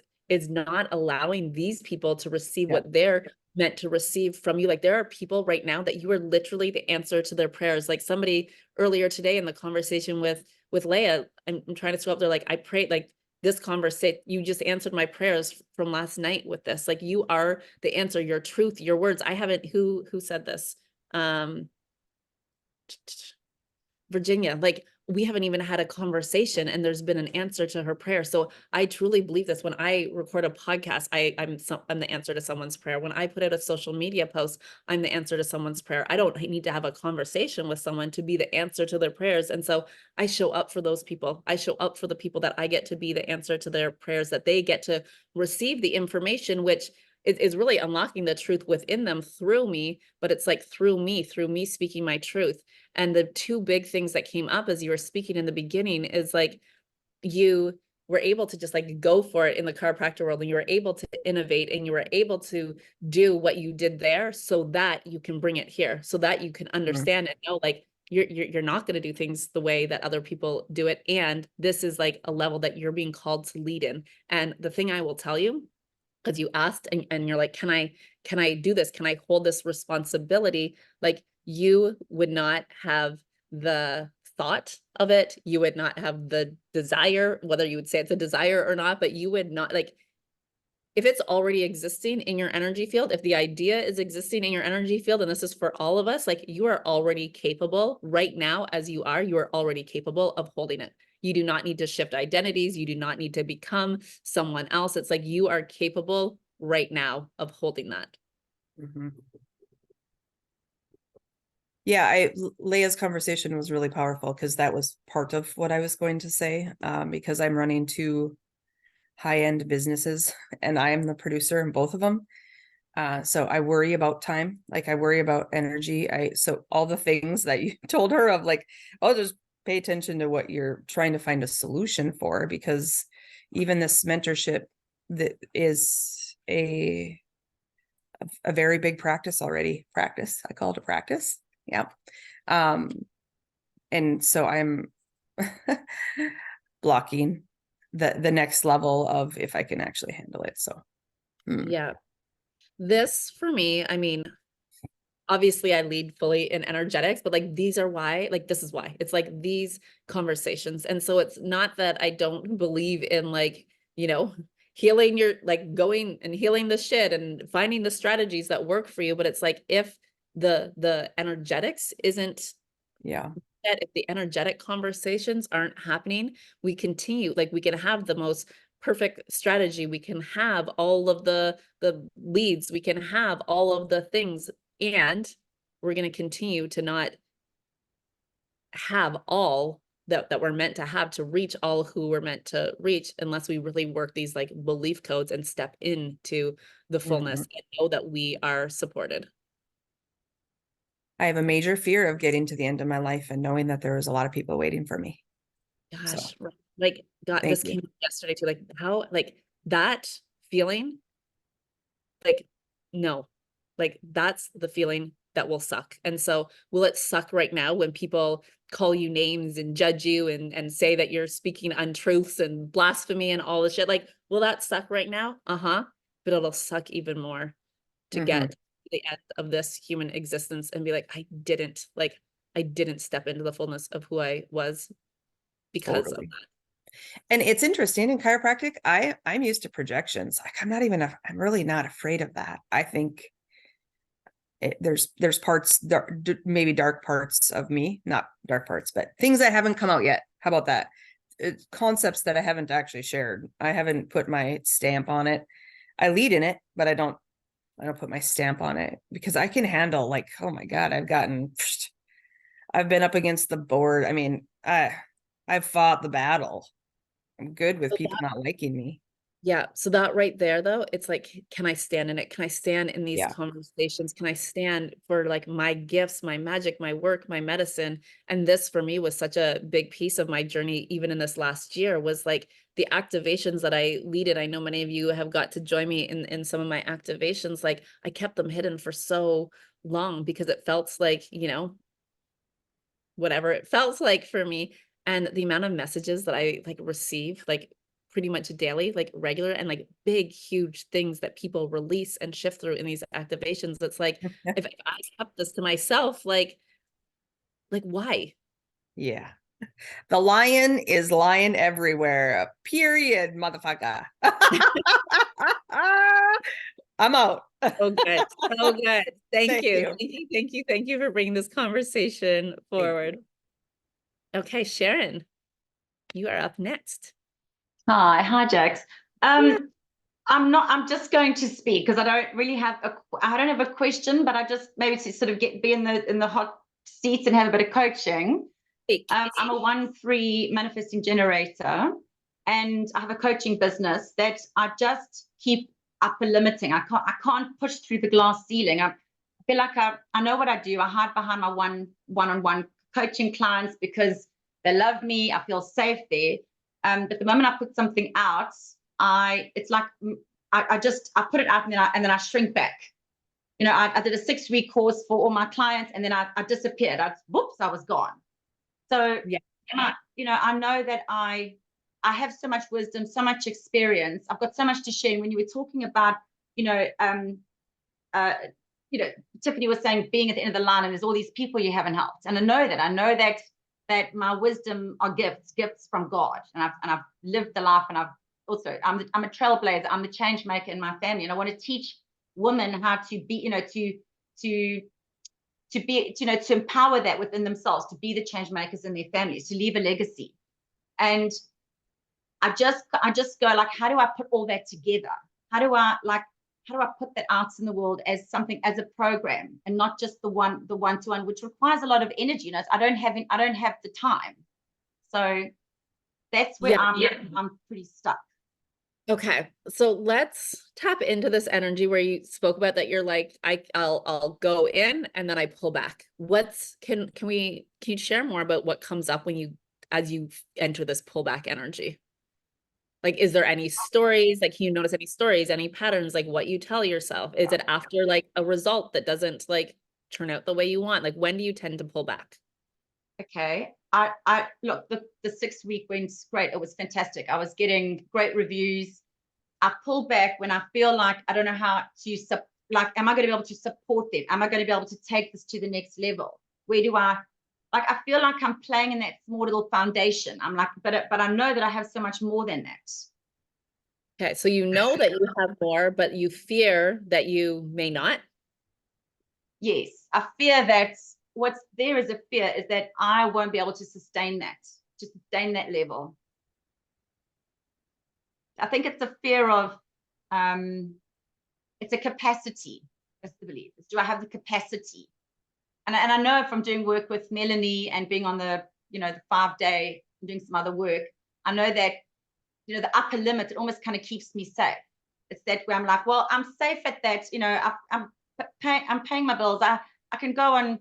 not allowing these people to receive what they're meant to receive from you. Like there are people right now that you are literally the answer to their prayers. Like somebody earlier today in the conversation with Leah, I'm trying to scroll up there, like I prayed, like this conversation, you just answered my prayers from last night with this. Like you are the answer, your truth, your words. I haven't, who said this? Virginia, like we haven't even had a conversation and there's been an answer to her prayer. So I truly believe this. When I record a podcast, I'm the answer to someone's prayer. When I put out a social media post, I'm the answer to someone's prayer. I don't need to have a conversation with someone to be the answer to their prayers. And so I show up for those people. I show up for the people that I get to be the answer to their prayers, that they get to receive the information, which is really unlocking the truth within them through me, but it's like through me speaking my truth. And the two big things that came up as you were speaking in the beginning is like you were able to just like go for it in the chiropractor world, and you were able to innovate, and you were able to do what you did there so that you can bring it here, so that you can understand and know like you're not going to do things the way that other people do it. And this is like a level that you're being called to lead in. And the thing I will tell you, because you asked and you're like, can I do this? Can I hold this responsibility? Like you would not have the thought of it. You would not have the desire, whether you would say it's a desire or not, but you would not, like, if it's already existing in your energy field, if the idea is existing in your energy field, and this is for all of us, like you are already capable right now as you are already capable of holding it. You do not need to shift identities. You do not need to become someone else. It's like you are capable right now of holding that. Yeah, Leia's conversation was really powerful because that was part of what I was going to say, because I'm running two high-end businesses and I am the producer in both of them. So I worry about time, like I worry about energy. So all the things that you told her of like, oh, just pay attention to what you're trying to find a solution for, because even this mentorship that is a very big practice already. I call it a practice. Yeah. And so I'm blocking the next level of if I can actually handle it. So yeah, this for me, I mean, obviously I lead fully in energetics, but like these are why, like this is why it's like these conversations. And so it's not that I don't believe in like, you know, healing your, like going and healing the shit and finding the strategies that work for you. But it's like, if the energetics isn't, if the energetic conversations aren't happening, we continue, like we can have the most perfect strategy. We can have all of the leads, we can have all of the things, and we're going to continue to not have all that we're meant to have to reach all who we're meant to reach, unless we really work these like belief codes and step into the fullness and know that we are supported. I have a major fear of getting to the end of my life and knowing that there is a lot of people waiting for me. Gosh, like God, this came up yesterday too, like how, like that feeling, like, no, like that's the feeling that will suck. And so will it suck right now when people call you names and judge you and say that you're speaking untruths and blasphemy and all this shit? Like, will that suck right now? Uh-huh. But it'll suck even more to get to the end of this human existence and be like, I didn't step into the fullness of who I was because of Totally. that. And it's interesting in chiropractic, I'm used to projections. Like I'm really not afraid of that. I think there's parts, maybe dark parts of me, not dark parts, but things that haven't come out yet. How about that? It's concepts that I haven't actually shared. I haven't put my stamp on it. I lead in it, but I don't put my stamp on it because I can handle, like, oh my God, I've been up against the board. I mean, I've fought the battle. I'm good with people not liking me. Yeah. So that right there, though, it's like, can I stand in it? Can I stand in these Yeah. conversations? Can I stand for like my gifts, my magic, my work, my medicine? And this for me was such a big piece of my journey, even in this last year, was like the activations that I lead in. I know many of you have got to join me in some of my activations. Like I kept them hidden for so long because it felt like, whatever it felt like for me. And the amount of messages that I like receive, like pretty much daily, like regular and like big, huge things that people release and shift through in these activations. It's like, if I kept this to myself, like why? Yeah. The lion is lying everywhere. Period, motherfucker. I'm out. Oh, good. So good. Thank Thank you. you. Thank you. Thank you. Thank you for bringing this conversation forward. Okay, Sharon, you are up next. Hi, Jax. I'm just going to speak because I don't have a question, but I just maybe to sort of be in the hot seats and have a bit of coaching. I'm a 1-3 manifesting generator, and I have a coaching business that I just keep upper limiting. I can't push through the glass ceiling. I feel like I know what I do. I hide behind my one-on-one coaching clients because they love me. I feel safe there. But the moment I put something out, it's like I put it out and then I shrink back. I did a 6-week course for all my clients, and then I disappeared. I was gone. So yeah, I know that I have so much wisdom, so much experience. I've got so much to share. And when you were talking about, Tiffany was saying being at the end of the line, and there's all these people you haven't helped, and I know that my wisdom are gifts from God, and I've lived the life, and I'm a trailblazer. I'm the change maker in my family, and I want to teach women how to be, to empower that within themselves, to be the change makers in their families, to leave a legacy. And I just go like, how do I put all that together? How do I put that out in the world as something, as a program, and not just the one-to-one, which requires a lot of energy. I don't have the time. So that's where I'm pretty stuck. Okay, so let's tap into this energy where you spoke about that. You're like, I'll go in and then I pull back. Can you share more about what comes up as you enter this pullback energy? Like, is there any stories? Like, can you notice any stories, any patterns, like what you tell yourself? Is it after like a result that doesn't like turn out the way you want? Like, when do you tend to pull back? Okay. I look, the 6-week went great. It was fantastic. I was getting great reviews. I pull back when I feel like I don't know how to am I going to be able to support them? Am I going to be able to take this to the next level? Where do I feel like I'm playing in that small little foundation. I'm like, but I know that I have so much more than that. Okay, so you know that you have more, but you fear that you may not. Yes, I fear that what's there is a fear is that I won't be able to sustain that level. I think it's a fear of, it's a capacity. That's the belief. Do I have the capacity? And I know from doing work with Melanie and being on the 5-day, doing some other work, I know that, the upper limit, it almost kind of keeps me safe. It's that where I'm like, well, I'm safe at that, I'm paying my bills. I can go on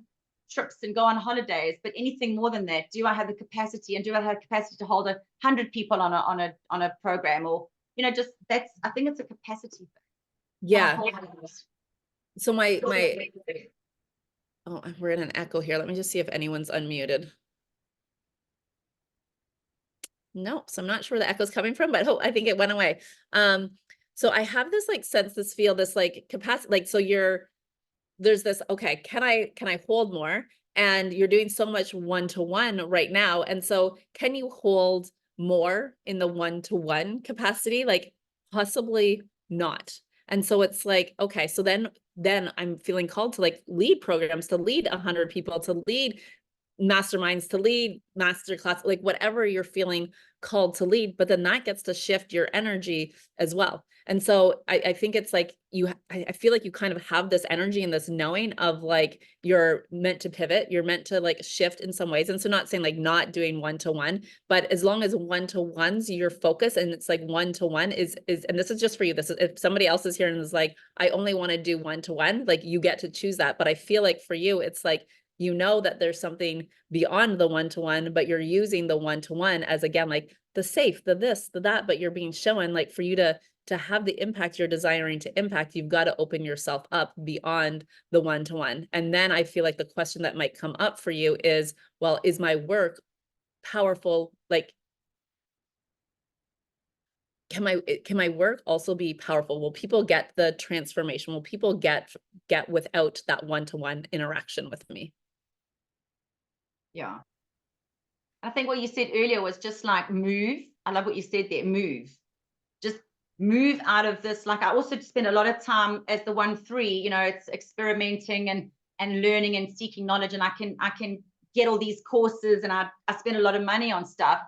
trips and go on holidays, but anything more than that, do I have the capacity, and do I have the capacity to hold 100 people on a program, or, I think it's a capacity thing. Yeah. So my Oh, we're in an echo here. Let me just see if anyone's unmuted. Nope. So I'm not sure where the echo's coming from, but I think it went away. So I have this like sense, this feel, this like capacity, like, so there's this, okay, can I hold more? And you're doing so much one-to-one right now. And so can you hold more in the one-to-one capacity? Like possibly not. And so it's like, okay, so then I'm feeling called to like lead programs, to lead 100 people, to lead masterminds, to lead masterclass, like whatever you're feeling called to lead, but then that gets to shift your energy as well. And so I think it's like I feel like you kind of have this energy and this knowing of like, you're meant to pivot, you're meant to like shift in some ways. And so not saying like not doing one-to-one, but as long as one-to-one's your focus, and it's like one-to-one is, and this is just for you, this is, if somebody else is here and is like, I only want to do one-to-one, like you get to choose that. But I feel like for you, it's like, you know that there's something beyond the one-to-one, but you're using the one-to-one as, again, like the safe, the this, the that, but you're being shown like, for you to have the impact you're desiring to impact, you've got to open yourself up beyond the one-to-one. And then I feel like the question that might come up for you is, well, is my work powerful? Like, can my work also be powerful? Will people get the transformation? Will people get without that one-to-one interaction with me? Yeah. I think what you said earlier was just like move. I love what you said there, move. Just move out of this. Like I also spend a lot of time as the 1-3, you know, it's experimenting and learning and seeking knowledge. And I can get all these courses, and I spend a lot of money on stuff.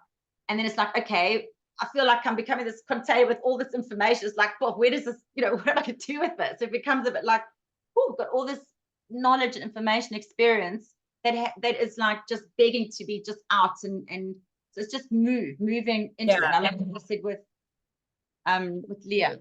And then it's like, okay, I feel like I'm becoming this container with all this information. It's like, well, where does this, you know, what do I do with this? So it becomes a bit like, oh, got all this knowledge and information, experience that is like just begging to be just out, and so it's just moving into it. I love what I said with Leah.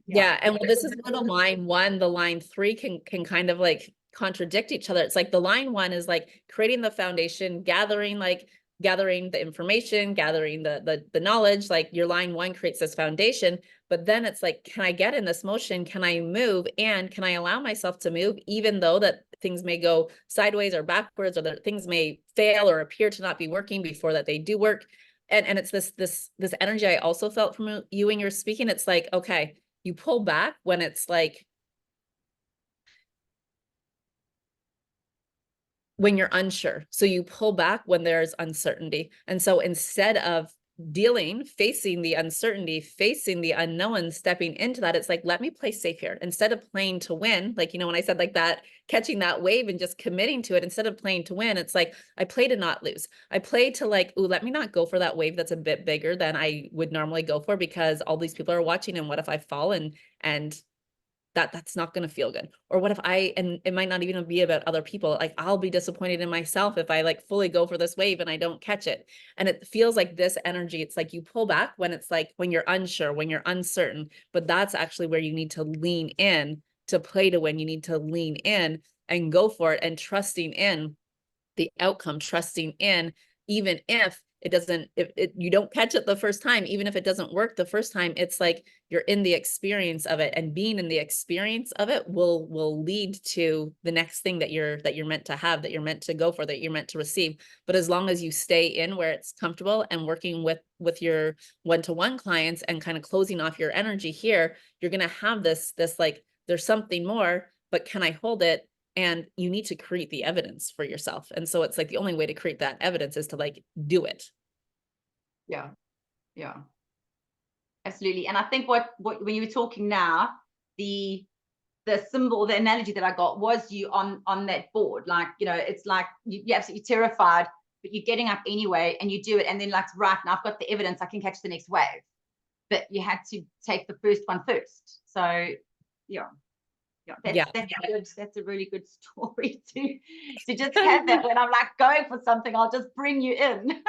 Yeah. And well, this is where the line 1, the line 3 can kind of like contradict each other. It's like the line 1 is like creating the foundation, gathering the information, gathering the knowledge. Like your line 1 creates this foundation, but then it's like, can I get in this motion? Can I move? And can I allow myself to move, even though that things may go sideways or backwards, or that things may fail or appear to not be working before that they do work. And it's this energy I also felt from you when you're speaking. It's like, okay, you pull back when it's like, when you're unsure. So you pull back when there's uncertainty. And so instead of facing the uncertainty, facing the unknown, stepping into that, it's like, let me play safe here. Instead of playing to win, like, you know, when I said like that, catching that wave and just committing to it, instead of playing to win, it's like, I play to not lose. I play to like, ooh, let me not go for that wave that's a bit bigger than I would normally go for, because all these people are watching, and what if I fall and that's not going to feel good? Or what if and it might not even be about other people. Like I'll be disappointed in myself if I like fully go for this wave and I don't catch it. And it feels like this energy, it's like you pull back when it's like, when you're unsure, when you're uncertain, but that's actually where you need to lean in to play to win. You need to lean in and go for it, and trusting in the outcome, trusting in, even if it doesn't, if you don't catch it the first time, even if it doesn't work the first time, it's like you're in the experience of it, and being in the experience of it will lead to the next thing that you're meant to have, that you're meant to go for, that you're meant to receive. But as long as you stay in where it's comfortable and working with your one-to-one clients and kind of closing off your energy here, you're going to have this like, there's something more, but can I hold it? And you need to create the evidence for yourself. And so it's like the only way to create that evidence is to like do it. Yeah. Absolutely. And I think what when you were talking now, the symbol, the analogy that I got was you on that board. Like, you know, it's like you're absolutely terrified, but you're getting up anyway and you do it. And then like, right now I've got the evidence, I can catch the next wave. But you had to take the first one first. So yeah. That's a really good story to just have that when I'm like going for something, I'll just bring you in.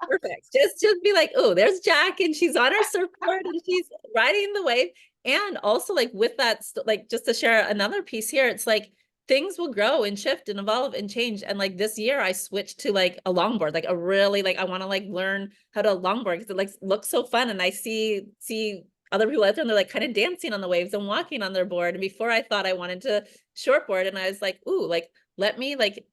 Perfect. Just be like, oh, there's Jack, and she's on her surfboard and she's riding the wave. And also like with that, like just to share another piece here, it's like things will grow and shift and evolve and change. And like this year I switched to like a longboard, like a really, like I want to like learn how to longboard because it like looks so fun. And I see other people out there and they're like kind of dancing on the waves and walking on their board. And before I thought I wanted to shortboard, and I was like, ooh, like let me like,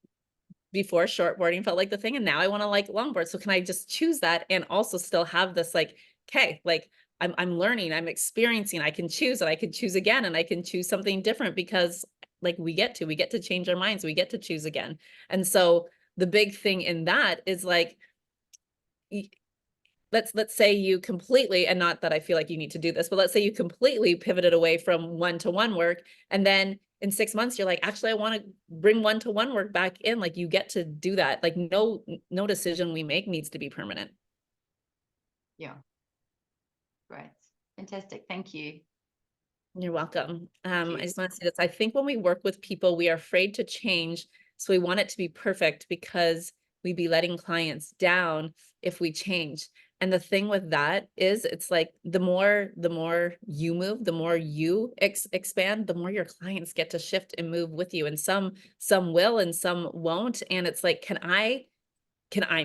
before shortboarding felt like the thing, and now I want to like longboard. So can I just choose that and also still have this like, okay, like I'm learning, I'm experiencing, I can choose and I can choose again and I can choose something different because like we get to change our minds, we get to choose again. And so the big thing in that is like, let's say you completely, and not that I feel like you need to do this, but let's say you completely pivoted away from one-to-one work, and then in 6 months you're like, actually, I want to bring one-to-one work back in. Like you get to do that. Like no decision we make needs to be permanent. Yeah. Great. Fantastic. Thank you. You're welcome. I you. just want to say this. I think when we work with people, we are afraid to change. So we want it to be perfect because we'd be letting clients down if we change. And the thing with that is it's like the more you move, the more you expand, the more your clients get to shift and move with you. And some will and some won't. And it's like, can I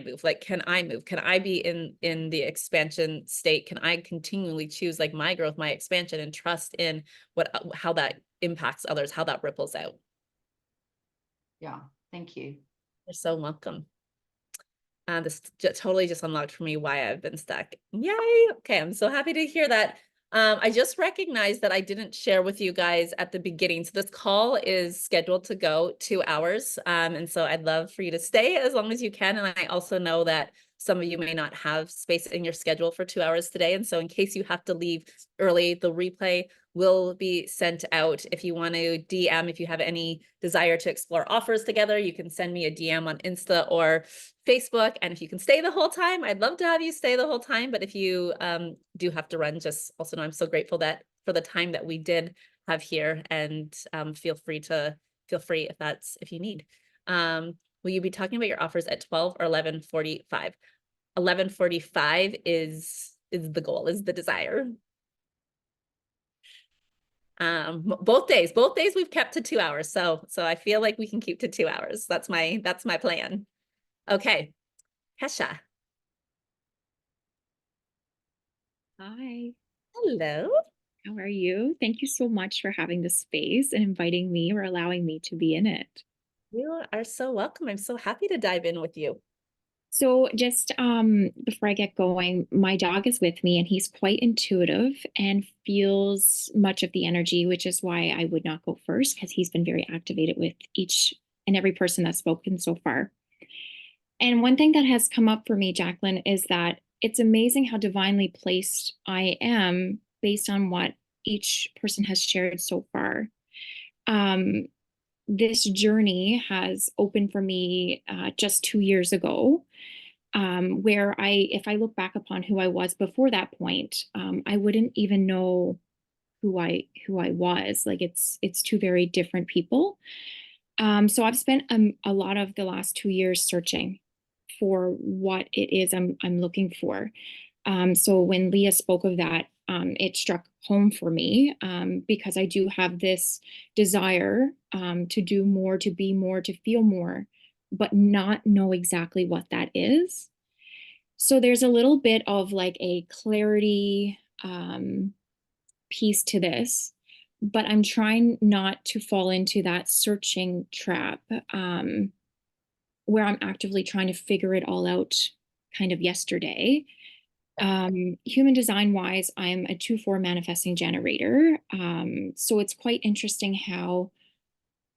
move? Like, can I move? Can I be in the expansion state? Can I continually choose like my growth, my expansion, and trust in how that impacts others, how that ripples out? Yeah. Thank you. You're so welcome. This totally just unlocked for me why I've been stuck. Yay. Okay. I'm so happy to hear that. I just recognized that I didn't share with you guys at the beginning. So this call is scheduled to go 2 hours. And so I'd love for you to stay as long as you can. And I also know that some of you may not have space in your schedule for 2 hours today. And so in case you have to leave early, the replay will be sent out. If you want to DM, if you have any desire to explore offers together, you can send me a DM on Insta or Facebook. And if you can stay the whole time, I'd love to have you stay the whole time. But if you do have to run, just also know I'm so grateful that for the time that we did have here, and feel free if you need. Will you be talking about your offers at 12 or 11:45? 11:45 is the goal, is the desire. Both days we've kept to 2 hours. So I feel like we can keep to 2 hours. That's my plan. Okay. Kesha. Hi. Hello. How are you? Thank you so much for having this space and inviting me or allowing me to be in it. You are so welcome. I'm so happy to dive in with you. So just before I get going, my dog is with me and he's quite intuitive and feels much of the energy, which is why I would not go first, because he's been very activated with each and every person that's spoken so far. And one thing that has come up for me, Jacqueline, is that it's amazing how divinely placed I am based on what each person has shared so far. This journey has opened for me just 2 years ago, where if I look back upon who I was before that point, I wouldn't even know who I was. Like it's two very different people. So I've spent a lot of the last 2 years searching for what it is I'm looking for. So when Leah spoke of that, it struck home for me, because I do have this desire to do more, to be more, to feel more, but not know exactly what that is. So there's a little bit of like a clarity piece to this, but I'm trying not to fall into that searching trap, where I'm actively trying to figure it all out kind of yesterday. Human design wise, I'm a 2/4 manifesting generator. So it's quite interesting how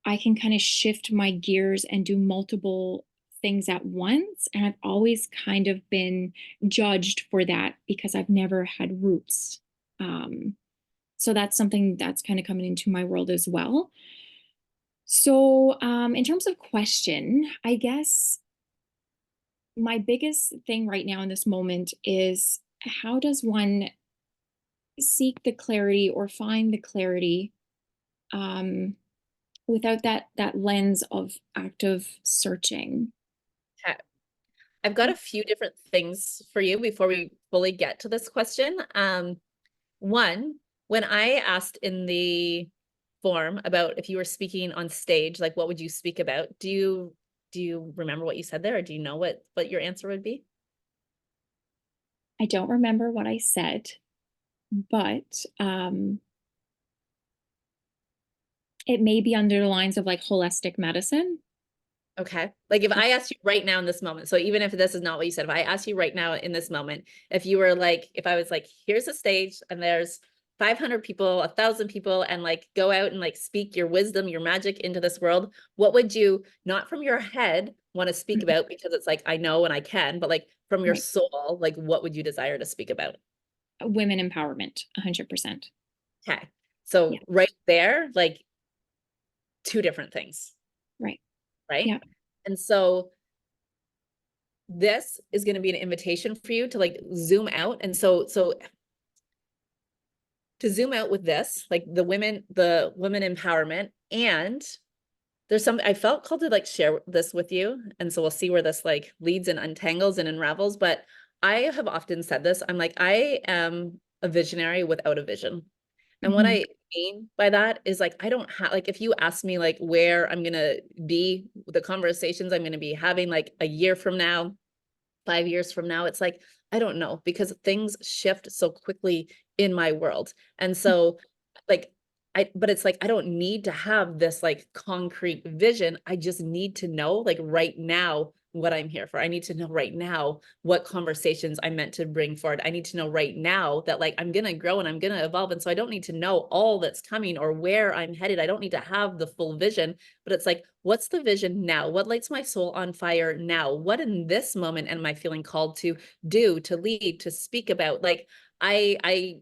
I can kind of shift my gears and do multiple things at once. And I've always kind of been judged for that because I've never had roots. So that's something that's kind of coming into my world as well. So in terms of question, I guess my biggest thing right now in this moment is, how does one seek the clarity or find the clarity without that lens of active searching? Okay. I've got a few different things for you before we fully get to this question. One, when I asked in the form about if you were speaking on stage, like what would you speak about? Do you remember what you said there, or do you know what your answer would be? I don't remember what I said, but it may be under the lines of like holistic medicine. Okay. Like if I asked you right now in this moment, so even if this is not what you said, if I asked you right now in this moment, if you were like, if I was like, here's a stage and there's 500 people, 1,000 people, and like go out and like speak your wisdom, your magic into this world, what would you, not from your head, want to speak about because it's like, I know and I can, but like from your Right. soul, like what would you desire to speak about? Women empowerment, 100%. Okay. So Yeah. right there, like two different things, Right. right? Yeah. And so this is going to be an invitation for you to like zoom out. And so to zoom out with this, like the women empowerment, and there's some, I felt called to like share this with you. And so we'll see where this like leads and untangles and unravels. But I have often said this, I'm like, I am a visionary without a vision. And what I mean by that is like, I don't have, like, if you ask me like where I'm going to be, the conversations I'm going to be having like a year from now, 5 years from now, it's like, I don't know, because things shift so quickly in my world. And so like, but it's like, I don't need to have this like concrete vision. I just need to know like right now what I'm here for. I need to know right now what conversations I'm meant to bring forward. I need to know right now that like I'm going to grow and I'm going to evolve. And so I don't need to know all that's coming or where I'm headed. I don't need to have the full vision, but it's like, what's the vision now? What lights my soul on fire now? What in this moment am I feeling called to do, to lead, to speak about? Like I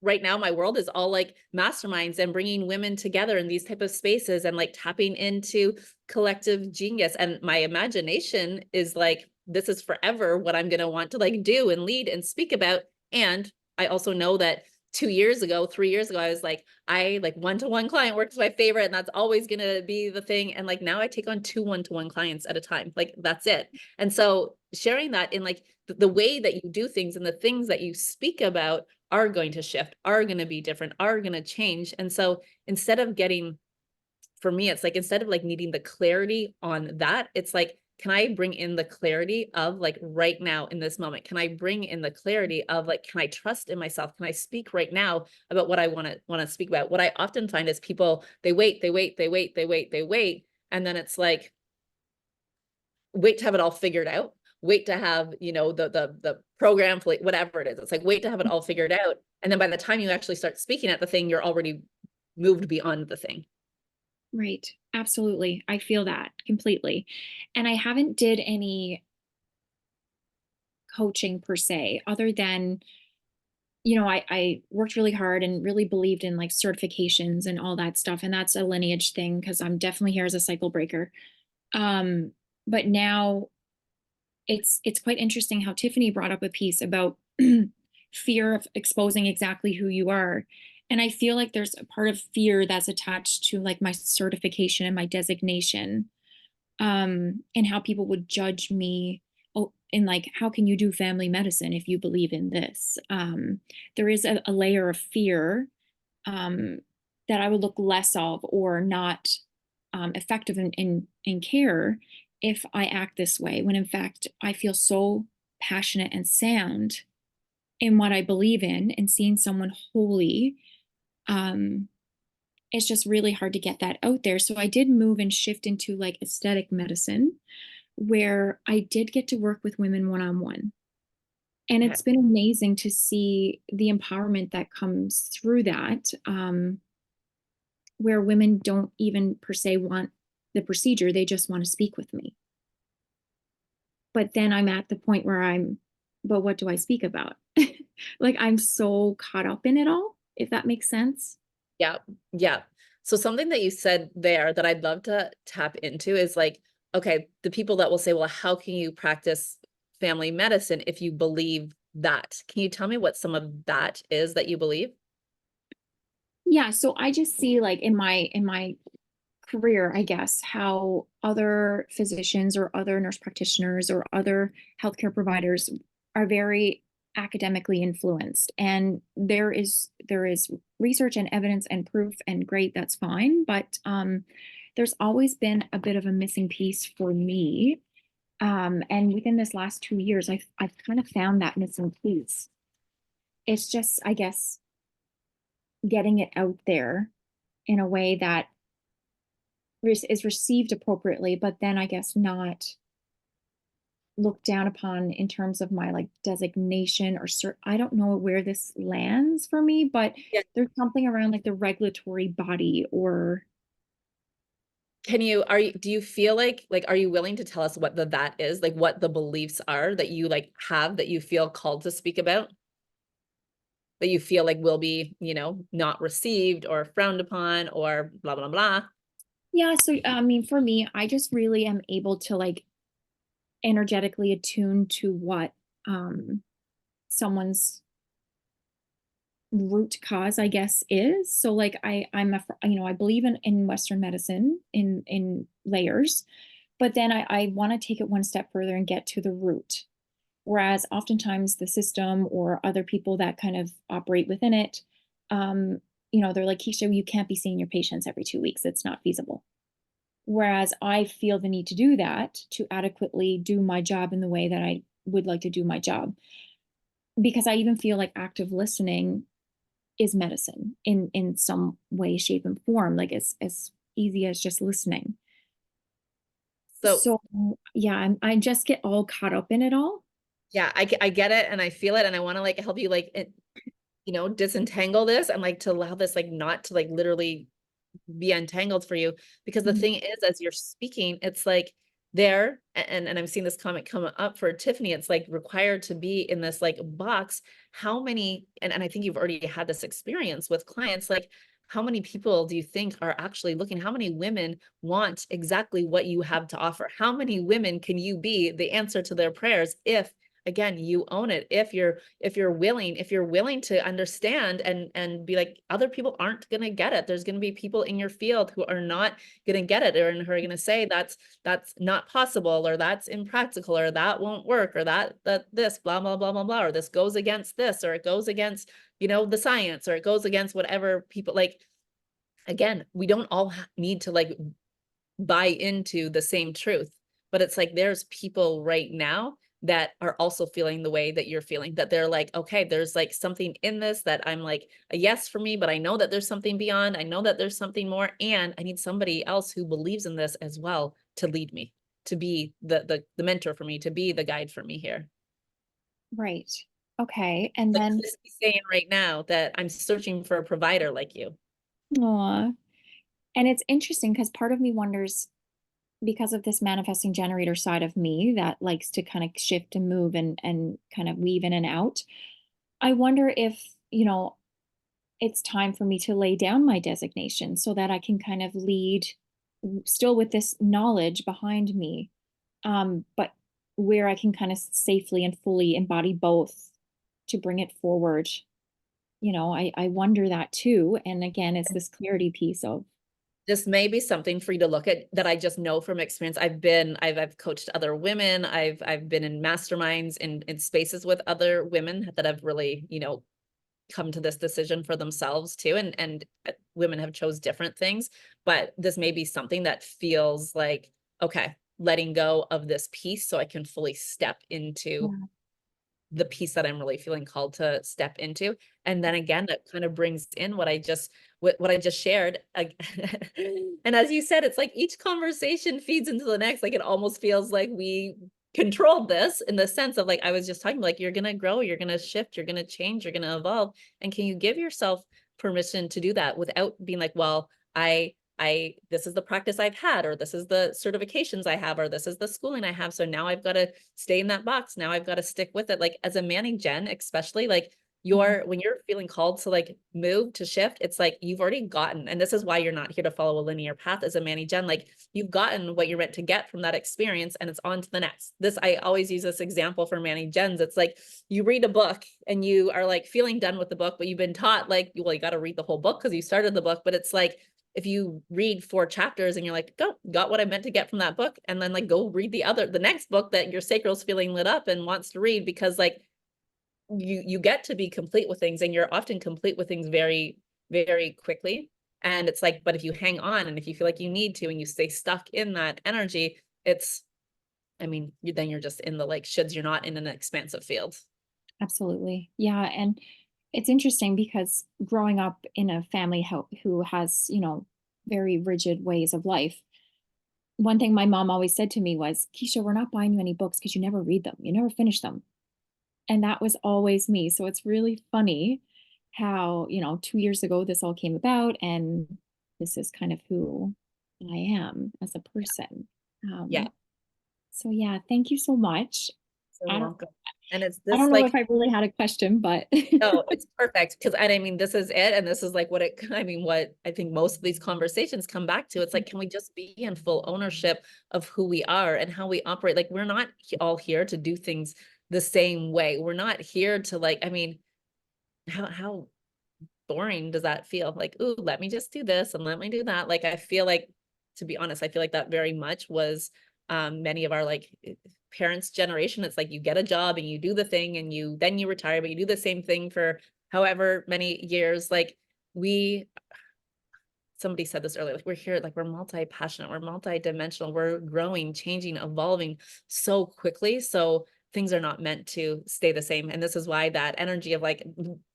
right now my world is all like masterminds and bringing women together in these type of spaces and like tapping into collective genius. And my imagination is like, this is forever what I'm going to want to like do and lead and speak about. And I also know that 2 years ago, 3 years ago, I was like, I like one-to-one client work is my favorite. And that's always going to be the thing. And like, now I take on 2 one-to-one clients at a time. Like that's it. And so sharing that in like the way that you do things and the things that you speak about are going to shift, are going to be different, are going to change. And so instead of getting, for me, it's like, instead of like needing the clarity on that, it's like, can I bring in the clarity of like right now in this moment? Can I bring in the clarity of like, can I trust in myself? Can I speak right now about what I want to speak about? What I often find is people, they wait. And then it's like, wait to have it all figured out, wait to have, you know, the program, whatever it is. It's like, wait to have it all figured out. And then by the time you actually start speaking at the thing, you're already moved beyond the thing. Right. Absolutely. I feel that completely. And I haven't did any coaching per se, other than, you know, I worked really hard and really believed in like certifications and all that stuff. And that's a lineage thing because I'm definitely here as a cycle breaker. But now it's quite interesting how Tiffany brought up a piece about fear of exposing exactly who you are. And I feel like there's a part of fear that's attached to like my certification and my designation, and how people would judge me. Oh, and like, how can you do family medicine if you believe in this? There is a layer of fear, um, that I would look less of or not effective in care if I act this way, when in fact I feel so passionate and sound in what I believe in, and seeing someone holy, it's just really hard to get that out there. So I did move and shift into like aesthetic medicine, where I did get to work with women one-on-one. And Okay. it's been amazing to see the empowerment that comes through that, where women don't even per se want the procedure, they just want to speak with me. But then I'm at the point where but what do I speak about? Like, I'm so caught up in it all, if that makes sense. Yeah. Yeah. So something that you said there that I'd love to tap into is like, okay, the people that will say, well, how can you practice family medicine if you believe that? Can you tell me what some of that is that you believe? Yeah, so I just see like in my career, I guess, how other physicians or other nurse practitioners or other healthcare providers are very academically influenced. And there is research and evidence and proof, and great, that's fine. But there's always been a bit of a missing piece for me. And within this last 2 years, I've kind of found that missing piece. It's just, I guess, getting it out there in a way that is received appropriately, but then I guess not looked down upon in terms of my like designation or I don't know where this lands for me, but Yeah. there's something around like the regulatory body or do you feel like, are you willing to tell us what that is? Like what the beliefs are that you like have that you feel called to speak about? That you feel like will be, not received or frowned upon or blah, blah, blah. yeah. So I mean, for me, I just really am able to like energetically attune to what someone's root cause, I guess, is. So like I believe in Western medicine in layers, but then I want to take it one step further and get to the root. Whereas oftentimes the system or other people that kind of operate within it, they're like, Keisha, you can't be seeing your patients every 2 weeks. It's not feasible. Whereas I feel the need to do that to adequately do my job in the way that I would like to do my job. Because I even feel like active listening is medicine in some way, shape, and form. Like it's as easy as just listening. So yeah, I just get all caught up in it all. Yeah, I get it and I feel it and I want to like help you like disentangle this and like to allow this like not to like literally be untangled for you, because the thing is, as you're speaking, it's like and I'm seeing this comment come up for Tiffany, it's like required to be in this like box. How many, and I think you've already had this experience with clients, like how many people do you think are actually looking? How many women want exactly what you have to offer? How many women can you be the answer to their prayers if, again, you own it? If you're willing to understand and be like, other people aren't going to get it. There's going to be people in your field who are not going to get it, or who are going to say that's not possible, or that's impractical, or that won't work, or that this blah blah blah blah blah, or this goes against this, or it goes against the science, or it goes against whatever people like. Again, we don't all need to like buy into the same truth, but it's like there's people right now that are also feeling the way that you're feeling, that they're like, okay, there's like something in this that I'm like a yes for me, but I know that there's something beyond. I know that there's something more, and I need somebody else who believes in this as well to lead me, to be the mentor for me, to be the guide for me here. Right. Okay. And Like then Christy's saying right now that I'm searching for a provider like you. aw. And it's interesting because part of me wonders, because of this manifesting generator side of me that likes to kind of shift and move and kind of weave in and out. I wonder if, it's time for me to lay down my designation so that I can kind of lead still with this knowledge behind me, but where I can kind of safely and fully embody both to bring it forward. I wonder that too. And again, it's this clarity piece of This may be something for you to look at, that I just know from experience. I've coached other women. I've been in masterminds in spaces with other women that have really, come to this decision for themselves too. And women have chose different things, but this may be something that feels like, okay, letting go of this piece so I can fully step into the piece that I'm really feeling called to step into. And then again, that kind of brings in what I just shared. And as you said, it's like each conversation feeds into the next. Like it almost feels like we controlled this, in the sense of like, I was just talking, like, you're going to grow, you're going to shift, you're going to change, you're going to evolve. And can you give yourself permission to do that without being like, well, this is the practice I've had, or this is the certifications I have, or this is the schooling I have. So now I've got to stay in that box. Now I've got to stick with it. Like as a Manny Gen, especially, like when you're feeling called to like move, to shift, it's like you've already gotten, and this is why you're not here to follow a linear path as a Manny Gen. Like you've gotten what you're meant to get from that experience, and it's on to the next. I always use this example for Manny Gens. It's like you read a book and you are like feeling done with the book, but you've been taught like, well, you got to read the whole book because you started the book. But it's like, if you read 4 chapters and you're like, got what I meant to get from that book, and then like go read the next book that your sacral's feeling lit up and wants to read, because like you get to be complete with things, and you're often complete with things very, very quickly. And it's like, but if you hang on and if you feel like you need to and you stay stuck in that energy, then you're just in the like shoulds, you're not in an expansive field. absolutely. Yeah. And it's interesting because growing up in a family who has, very rigid ways of life, one thing my mom always said to me was, Keisha, we're not buying you any books because you never read them. You never finish them. And that was always me. So it's really funny how, 2 years ago, this all came about, and this is kind of who I am as a person. Yeah. So yeah, thank you so much. So I don't, welcome. And it's I this don't know like, if I really had a question, but no, it's perfect. Because I mean, this is it. And this is like what what I think most of these conversations come back to. It's like, can we just be in full ownership of who we are and how we operate? Like, we're not all here to do things the same way. We're not here to like, I mean, how boring does that feel? Like, ooh, let me just do this and let me do that. Like, I feel like, to be honest, I feel like that very much was many of our like parents' generation. It's like you get a job and you do the thing and then you retire, but you do the same thing for however many years. Like somebody said this earlier, like we're here, like we're multi-passionate, we're multi-dimensional, we're growing, changing, evolving so quickly. So things are not meant to stay the same. And this is why that energy of like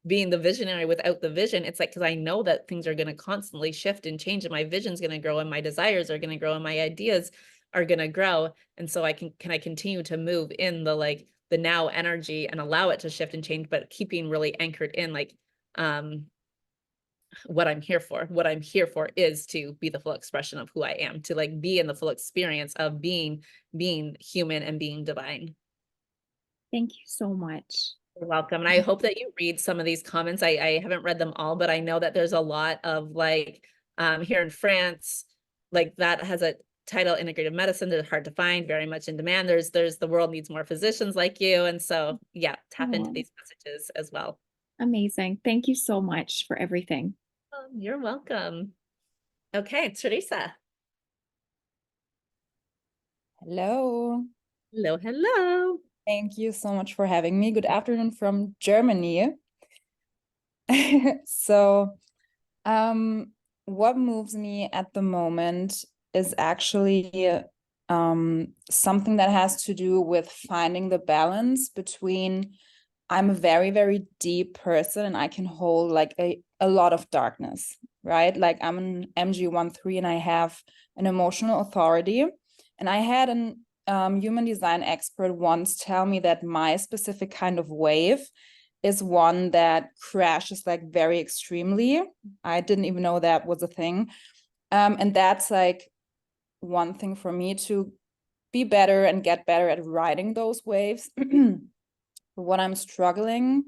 being the visionary without the vision, it's like, because I know that things are going to constantly shift and change, and my vision's going to grow, and my desires are going to grow, and my ideas are going to grow. And so can I continue to move in the like the now energy and allow it to shift and change, but keeping really anchored in like what I'm here for. What I'm here for is to be the full expression of who I am, to like be in the full experience of being human and being divine. thank you so much. You're welcome. And I hope that you read some of these comments. I haven't read them all, but I know that there's a lot of like here in France, like that has a title, integrative medicine. They're hard to find, very much in demand. There's the world needs more physicians like you. And so yeah, tap into these messages as well. Amazing. Thank you so much for everything. You're welcome. Okay, Teresa. Hello. Hello, hello. Thank you so much for having me. Good afternoon from Germany. So, what moves me at the moment is actually something that has to do with finding the balance between I'm a very, very deep person and I can hold like a lot of darkness, right? Like I'm an MG13 and I have an emotional authority. And I had an human design expert once tell me that my specific kind of wave is one that crashes like very extremely. I didn't even know that was a thing. And that's like one thing for me to be better and get better at riding those waves. What I'm struggling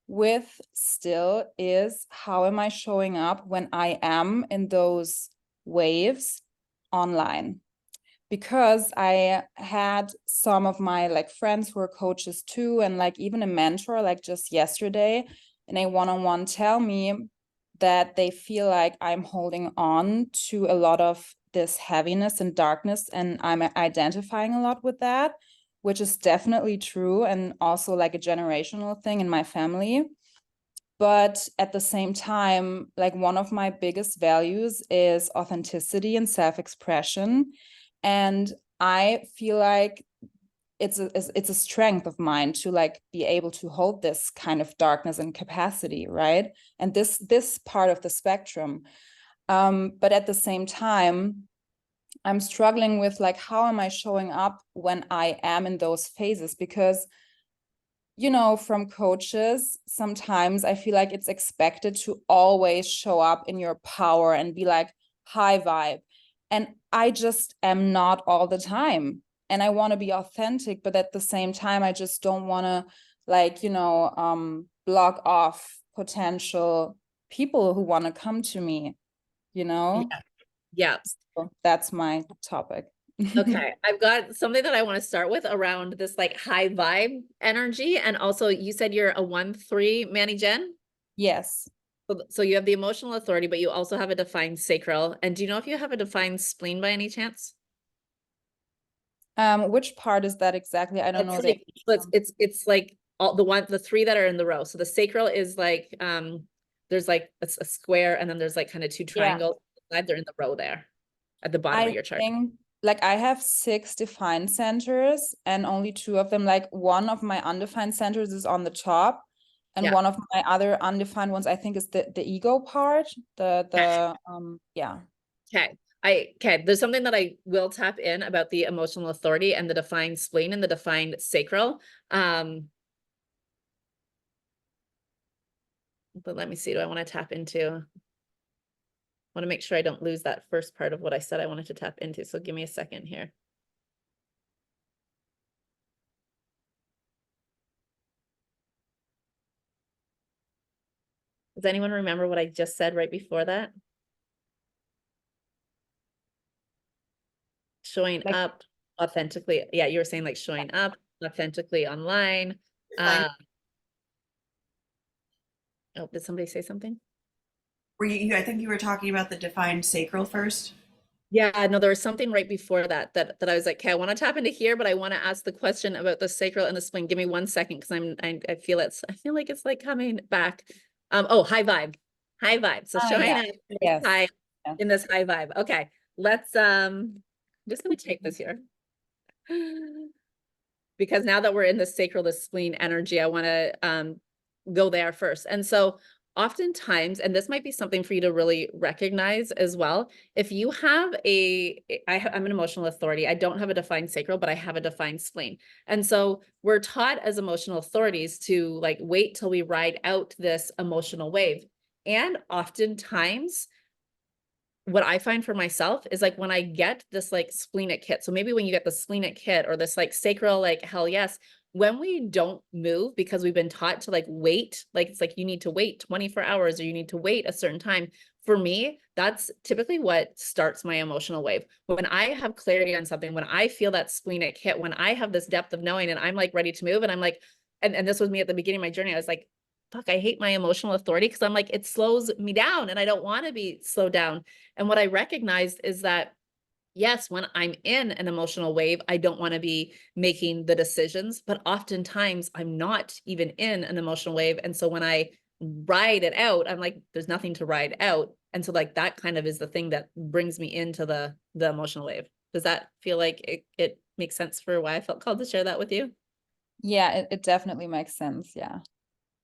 with still is how am I showing up when I am in those waves online? Because I had some of my like friends who are coaches too, and like even a mentor like just yesterday in a one-on-one tell me that they feel like I'm holding on to a lot of this heaviness and darkness, and I'm identifying a lot with that, which is definitely true, and also like a generational thing in my family. But at the same time, like one of my biggest values is authenticity and self-expression. And I feel like it's a strength of mine to like be able to hold this kind of darkness and capacity, right? And this part of the spectrum. But at the same time, I'm struggling with like, how am I showing up when I am in those phases? Because, from coaches, sometimes I feel like it's expected to always show up in your power and be like high vibe. And I just am not all the time. And I want to be authentic, but at the same time, I just don't want to like, block off potential people who want to come to me, Yeah. So that's my topic. Okay, I've got something that I want to start with around this like high vibe energy. And also you said you're a 1-3 Manny Jen? Yes. So you have the emotional authority, but you also have a defined sacral. And do you know if you have a defined spleen by any chance? Which part is that exactly? I don't know. Like, it's like all the 3 that are in the row. So the sacral is like there's like a square, and then there's like kind of 2 triangles. Yeah. They're in the row there at the bottom of your chart. Like I have 6 defined centers, and only 2 of them, like one of my undefined centers is on the top, and one of my other undefined ones, I think, is the ego part. Yeah. Okay. Okay, there's something that I will tap in about the emotional authority and the defined spleen and the defined sacral. But let me see, do I want to tap into? I want to make sure I don't lose that first part of what I said I wanted to tap into. So give me a second here. Does anyone remember what I just said right before that? Showing Like- up authentically. Yeah, you were saying like showing up authentically online. Fine. Oh, did somebody say something? Were you, I think you were talking about the defined sacral first. Yeah, no, there was something right before that I was like, okay, I want to tap into here, but I want to ask the question about the sacral and the spleen. Give me 1 second because I feel like it's like coming back. Oh, high vibe. High vibe. So showing yeah. up in this Yes. high Yeah. in this high vibe. Okay, let's I'm just gonna take this here. Because now that we're in the sacral, the spleen energy, I want to go there first. And so oftentimes, and this might be something for you to really recognize as well, if you have I'm an emotional authority. I don't have a defined sacral, but I have a defined spleen. And so we're taught as emotional authorities to like wait till we ride out this emotional wave. And oftentimes, what I find for myself is like when I get this like splenic hit. So maybe when you get the splenic hit or this like sacral, like hell yes, when we don't move because we've been taught to like wait, like it's like you need to wait 24 hours or you need to wait a certain time. For me, that's typically what starts my emotional wave. When I have clarity on something, when I feel that splenic hit, when I have this depth of knowing and I'm like ready to move and I'm like, and this was me at the beginning of my journey, I was like, fuck, I hate my emotional authority because I'm like, it slows me down and I don't want to be slowed down. And what I recognized is that, yes, when I'm in an emotional wave, I don't want to be making the decisions, but oftentimes I'm not even in an emotional wave. And so when I ride it out, I'm like, there's nothing to ride out. And so like that kind of is the thing that brings me into the emotional wave. Does that feel like it makes sense for why I felt called to share that with you? Yeah, it definitely makes sense. Yeah.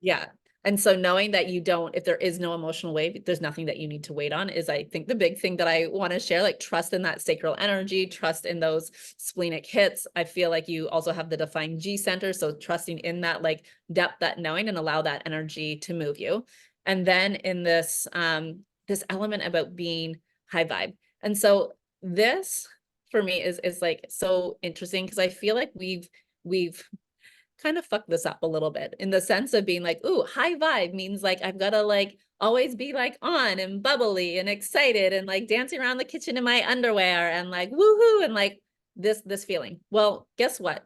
Yeah. And so knowing that you don't, if there is no emotional wave, there's nothing that you need to wait on is I think the big thing that I want to share, like trust in that sacral energy, trust in those splenic hits. I feel like you also have the defined G center. So trusting in that like depth, that knowing and allow that energy to move you. And then in this, this element about being high vibe. And so this for me is like so interesting because I feel like we've kind of fuck this up a little bit in the sense of being like, ooh, high vibe means like I've got to like always be like on and bubbly and excited and like dancing around the kitchen in my underwear and like woohoo and like this feeling. Well, guess what?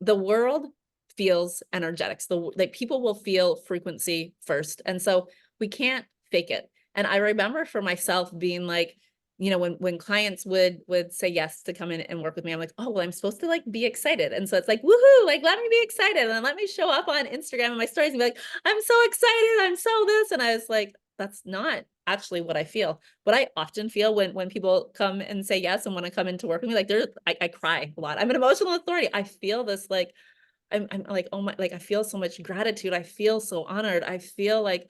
The world feels energetics. Like people will feel frequency first. And so we can't fake it. And I remember for myself being like, you know, when clients would say yes to come in and work with me, I'm like, oh, well, I'm supposed to like be excited. And so it's like, woohoo, like, let me be excited. And then let me show up on Instagram and my stories and be like, I'm so excited. I'm so this. And I was like, that's not actually what I feel. What I often feel when people come and say yes and want to come in to work with me, like I cry a lot. I'm an emotional authority. I feel this like, I'm like, oh my, like, I feel so much gratitude. I feel so honored. I feel like,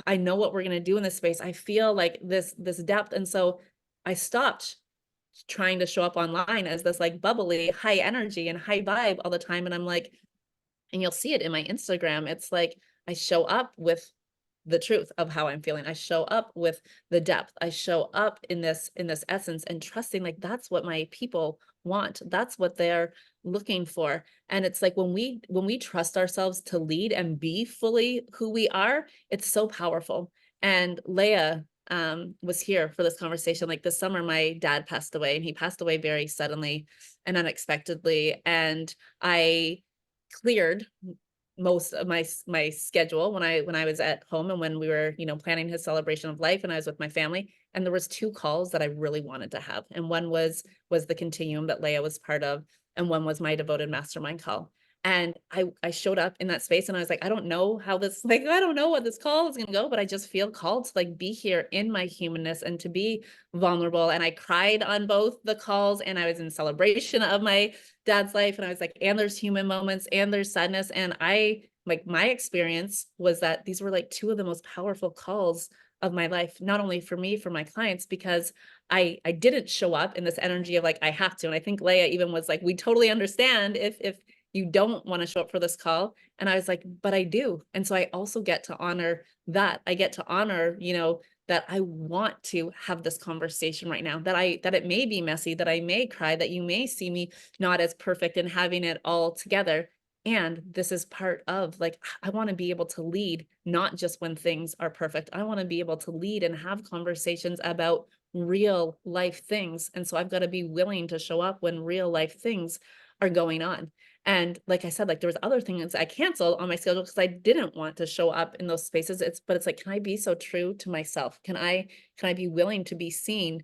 I know what we're going to do in this space. I feel like this depth. And so I stopped trying to show up online as this like bubbly, high energy and high vibe all the time. And I'm like, and you'll see it in my Instagram. It's like, I show up with the truth of how I'm feeling. I show up with the depth. I show up in this essence and trusting like that's what my people want. That's what they're looking for. And it's like when we trust ourselves to lead and be fully who we are, it's so powerful. And Leah was here for this conversation. Like this summer, my dad passed away and he passed away very suddenly and unexpectedly. And I cleared most of my schedule when I was at home and when we were, you know, planning his celebration of life and I was with my family. And there was 2 calls that I really wanted to have. And one was the continuum that Leah was part of, and one was my devoted mastermind call. And I showed up in that space and I was like, I don't know how this, like, I don't know what this call is going to go, but I just feel called to like be here in my humanness and to be vulnerable. And I cried on both the calls and I was in celebration of my dad's life. And I was like, and there's human moments and there's sadness. And I, like, my experience was that these were like 2 of the most powerful calls of my life, not only for me, for my clients, because I didn't show up in this energy of like, I have to. And I think Leah even was like, we totally understand if you don't want to show up for this call. And I was like, but I do. And so I also get to honor that. I get to honor, you know, that I want to have this conversation right now, that it may be messy, that I may cry, that you may see me not as perfect and having it all together. And this is part of like, I want to be able to lead, not just when things are perfect. I want to be able to lead and have conversations about real life things. And so I've got to be willing to show up when real life things are going on. And like I said, like there was other things I canceled on my schedule because I didn't want to show up in those spaces. But it's like, can I be so true to myself? Can I be willing to be seen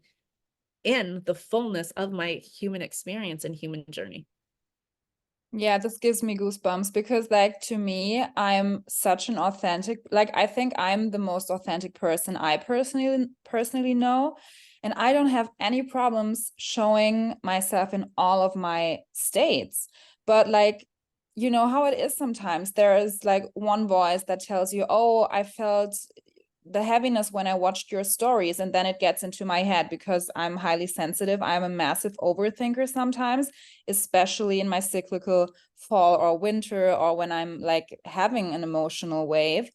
in the fullness of my human experience and human journey? Yeah, this gives me goosebumps because like to me, I'm such an authentic, like I think I'm the most authentic person I personally know. And I don't have any problems showing myself in all of my states. But like, you know how it is sometimes. There is like one voice that tells you, oh, I felt the heaviness when I watched your stories, and then it gets into my head because I'm highly sensitive. I'm a massive overthinker sometimes, especially in my cyclical fall or winter, or when I'm like having an emotional wave.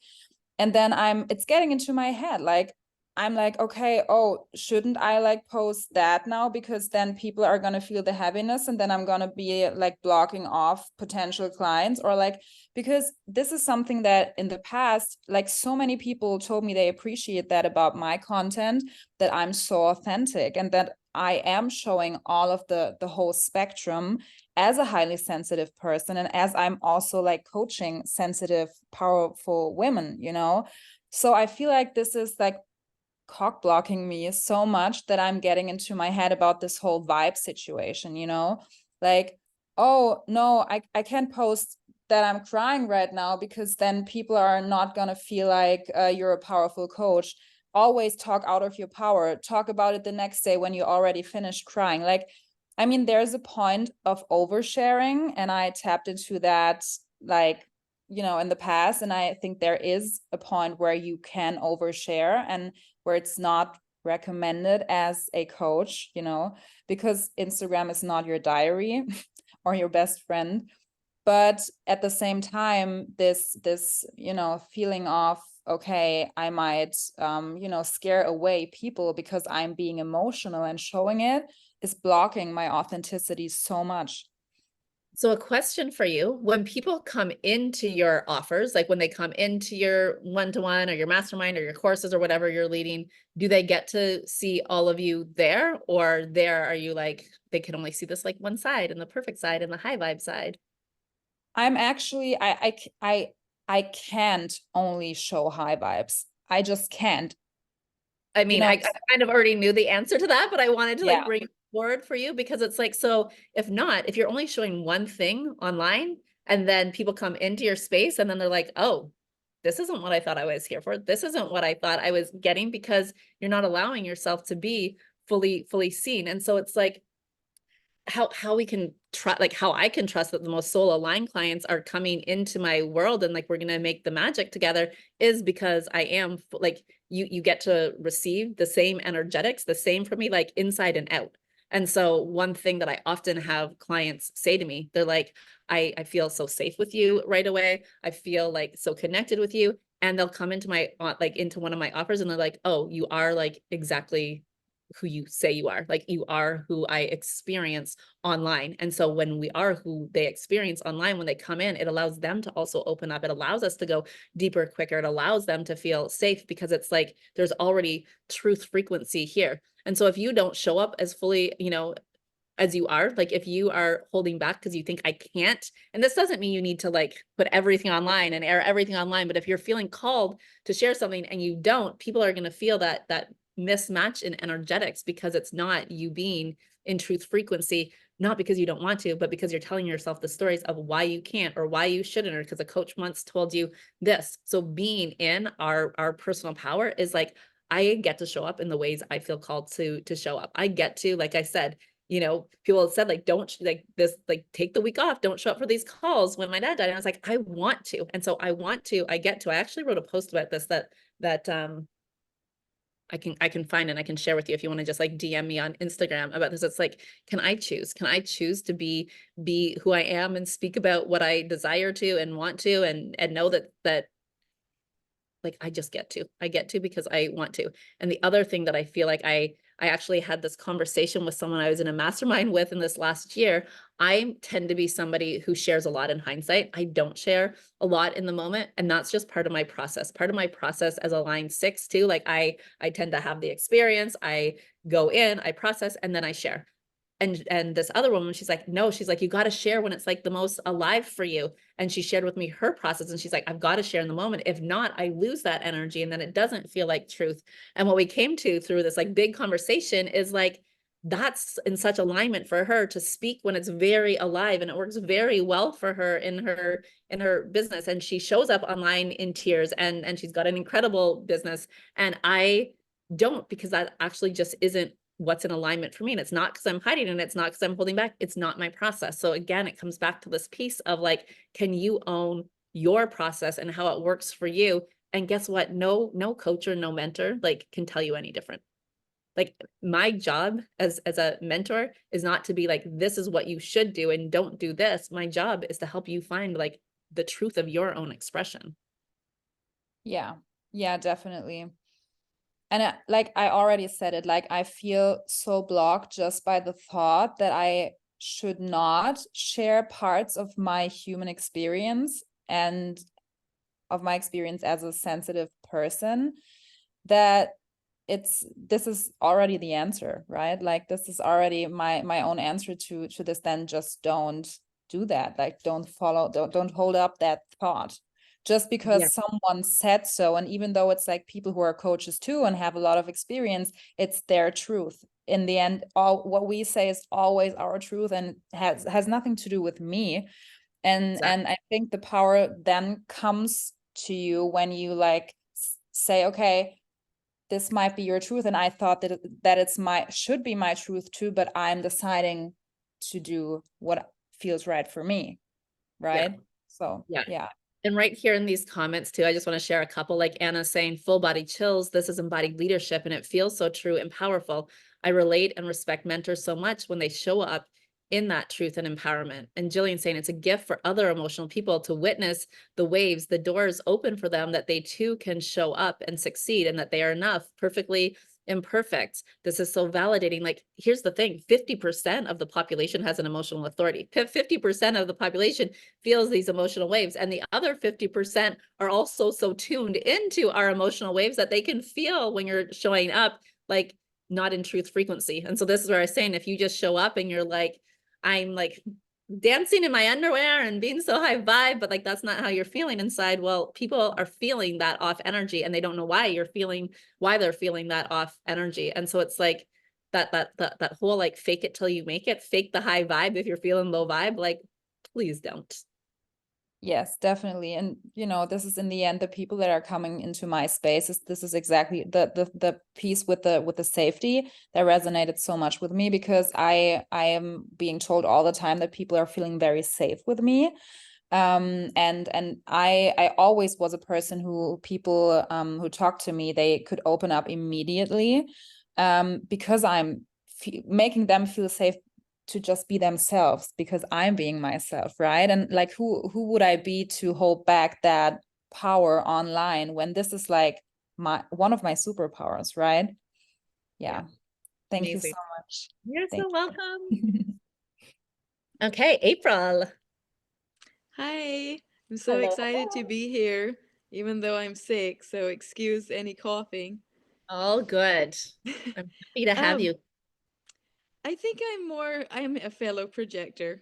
And then it's getting into my head. Like, I'm like, okay, oh, shouldn't I like post that now? Because then people are going to feel the heaviness and then I'm going to be like blocking off potential clients, or like, because this is something that in the past, like so many people told me they appreciate that about my content, that I'm so authentic and that I am showing all of the whole spectrum as a highly sensitive person. And as I'm also like coaching sensitive, powerful women, you know? So I feel like this is like cock blocking me so much that I'm getting into my head about this whole vibe situation, you know? Like, oh no, I can't post that I'm crying right now because then people are not gonna feel like you're a powerful coach. Always talk out of your power. Talk about it the next day when you already finished crying. Like, I mean, there's a point of oversharing, and I tapped into that like, you know, in the past. And I think there is a point where you can overshare and where it's not recommended as a coach, you know, because Instagram is not your diary or your best friend. But at the same time, this you know, feeling of, okay, I might you know, scare away people because I'm being emotional and showing it, is blocking my authenticity so much. So a question for you, when people come into your offers, like when they come into your one-to-one or your mastermind or your courses or whatever you're leading, do they get to see all of you there, or there are you like, they can only see this like one side and the perfect side and the high vibe side? I'm actually, I can't only show high vibes. I just can't. I mean, know, I kind of already knew the answer to that, but I wanted to Yeah. like bring it forward for you because it's like, so if not, if you're only showing one thing online and then people come into your space and then they're like, oh, this isn't what I thought I was here for. This isn't what I thought I was getting, because you're not allowing yourself to be fully seen. And so it's like, how we can trust, like how I can trust that the most soul aligned clients are coming into my world and like we're going to make the magic together, is because I am like, you get to receive the same energetics, the same from me, like inside and out. And so one thing that I often have clients say to me, they're like, I feel so safe with you right away. I feel like so connected with you. And they'll come into my, like into one of my offers and they're like, oh, you are like exactly who you say you are. Like you are who I experience online. And so when we are who they experience online, when they come in, it allows them to also open up. It allows us to go deeper, quicker. It allows them to feel safe because it's like there's already truth frequency here. And so if you don't show up as fully, you know, as you are, like if you are holding back because you think I can't, and this doesn't mean you need to like put everything online and air everything online, but if you're feeling called to share something and you don't, people are going to feel that mismatch in energetics because it's not you being in truth frequency, not because you don't want to, but because you're telling yourself the stories of why you can't or why you shouldn't, or because a coach once told you this. So being in our personal power is like, I get to show up in the ways I feel called to show up. I get to, like I said, you know, people have said like, don't like this, like take the week off, don't show up for these calls when my dad died. And I was like, I want to. And so I get to, I actually wrote a post about this that I can find and I can share with you if you want to just like DM me on Instagram about this. It's like, can I choose? Can I choose to be who I am and speak about what I desire to and want to and know that like I get to because I want to. And the other thing that I feel like I actually had this conversation with someone I was in a mastermind with in this last year. I tend to be somebody who shares a lot in hindsight. I don't share a lot in the moment. And that's just part of my process. Part of my process as a line 6 too. Like I tend to have the experience. I go in, I process, and then I share. And this other woman, she's like, no, she's like, you got to share when it's like the most alive for you. And she shared with me her process. And she's like, I've got to share in the moment. If not, I lose that energy. And then it doesn't feel like truth. And what we came to through this like big conversation is like, that's in such alignment for her to speak when it's very alive, and it works very well for her in her business. And she shows up online in tears, and she's got an incredible business. And I don't, because that actually just isn't what's in alignment for me. And it's not because I'm hiding, and it's not because I'm holding back. It's not my process. So again, it comes back to this piece of like, can you own your process and how it works for you? And guess what? No coach or no mentor like can tell you any different. Like my job as a mentor is not to be like, this is what you should do and don't do this. My job is to help you find like the truth of your own expression. Yeah, definitely. And like I already said it, like I feel so blocked just by the thought that I should not share parts of my human experience and of my experience as a sensitive person, that this is already the answer, right? Like this is already my own answer to this. Then just don't do that. Like don't hold up that thought just because someone said so. And even though it's like people who are coaches too and have a lot of experience, it's their truth. In the end, all what we say is always our truth and has nothing to do with me. And I think the power then comes to you when you like say, okay, this might be your truth, and I thought that it's should be my truth too, but I'm deciding to do what feels right for me, right? So yeah. And right here in these comments too, I just want to share a couple, like Anna saying full body chills. This is embodied leadership and it feels so true and powerful. I relate and respect mentors so much when they show up in that truth and empowerment. And Jillian saying it's a gift for other emotional people to witness the waves, the doors open for them, that they too can show up and succeed, and that they are enough, perfectly imperfect. This is so validating. Like, here's the thing, 50% of the population has an emotional authority. 50% of the population feels these emotional waves. And the other 50% are also so tuned into our emotional waves that they can feel when you're showing up like not in truth frequency. And so this is where I was saying, if you just show up and you're like, I'm like dancing in my underwear and being so high vibe, but like that's not how you're feeling inside. Well, people are feeling that off energy and they don't know why they're feeling that off energy. And so it's like that whole like fake it till you make it, fake the high vibe if you're feeling low vibe, like please don't. Yes, definitely. And this is in the end the people that are coming into my space. This is exactly the piece with the safety that resonated so much with me, because I am being told all the time that people are feeling very safe with me. And I always was a person who people who talked to me, they could open up immediately, because I'm making them feel safe to just be themselves, because I'm being myself, right? And like who would I be to hold back that power online when this is like one of my superpowers, right? Yeah. Thank you so much. You're so welcome. Okay, April. Hi, I'm so excited to be here, even though I'm sick, so excuse any coughing. All good. I'm happy to have you. I think I'm a fellow projector.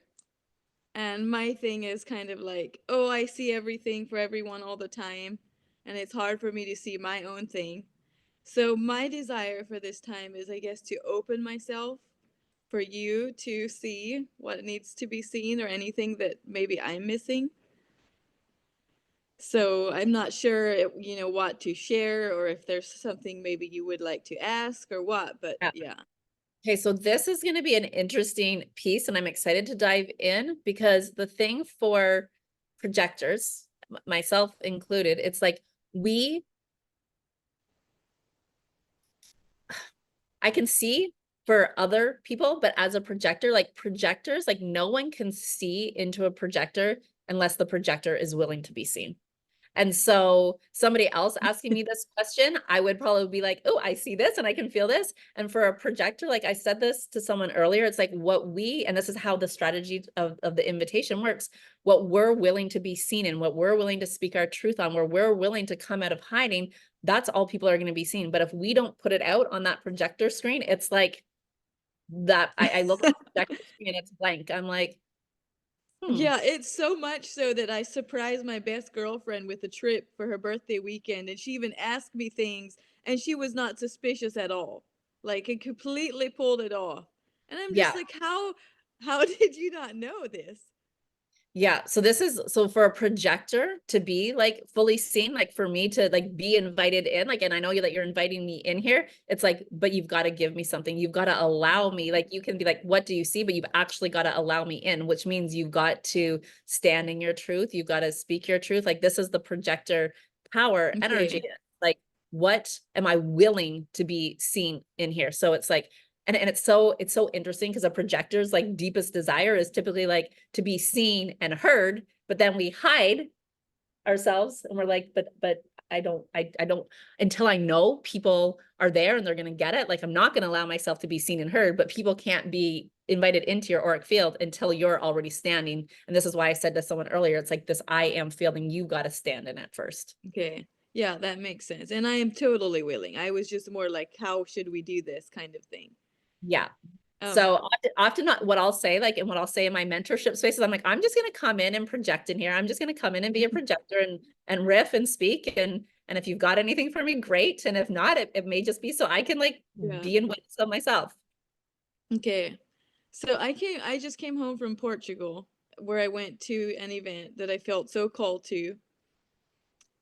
And my thing is kind of like, oh, I see everything for everyone all the time, and it's hard for me to see my own thing. So my desire for this time is, I guess, to open myself for you to see what needs to be seen or anything that maybe I'm missing. So I'm not sure, what to share, or if there's something maybe you would like to ask or what, but yeah. Okay, so this is going to be an interesting piece, and I'm excited to dive in, because the thing for projectors, myself included, it's like we I can see for other people, but as a projector, like projectors, like no one can see into a projector unless the projector is willing to be seen. And so somebody else asking me this question, I would probably be like, oh, I see this and I can feel this. And for a projector, like I said this to someone earlier, it's like what we, and this is how the strategy of the invitation works, what we're willing to be seen in, what we're willing to speak our truth on, where we're willing to come out of hiding, that's all people are going to be seen. But if we don't put it out on that projector screen, it's like that. I look at the projector screen and it's blank. I'm like, Yeah, it's so much so that I surprised my best girlfriend with a trip for her birthday weekend, and she even asked me things, and she was not suspicious at all. Like, it completely pulled it off. And I'm yeah. just like, how did you not know this? Yeah, so this is, so for a projector to be like fully seen, like for me to like be invited in, like, and I know that you're inviting me in here, it's like, but you've got to give me something. You've got to allow me, like you can be like, what do you see? But you've actually got to allow me in, which means you've got to stand in your truth. You've got to speak your truth. Like this is the projector power energy. Okay. Like, what am I willing to be seen in here? So it's like, and it's so interesting because a projector's like deepest desire is typically like to be seen and heard, but then we hide ourselves and we're like, but I don't until I know people are there and they're going to get it. Like, I'm not going to allow myself to be seen and heard, but people can't be invited into your auric field until you're already standing. And this is why I said to someone earlier, it's like this I am feeling, you got to stand in it first. Okay. Yeah, that makes sense. And I am totally willing. I was just more like, how should we do this kind of thing? Yeah. So often what I'll say, like, and what I'll say in my mentorship spaces, I'm like, I'm just going to come in and project in here. I'm just going to come in and be a projector and riff and speak. And if you've got anything for me, great. And if not, it may just be so I can like be in witness of myself. Okay. So I just came home from Portugal where I went to an event that I felt so called to.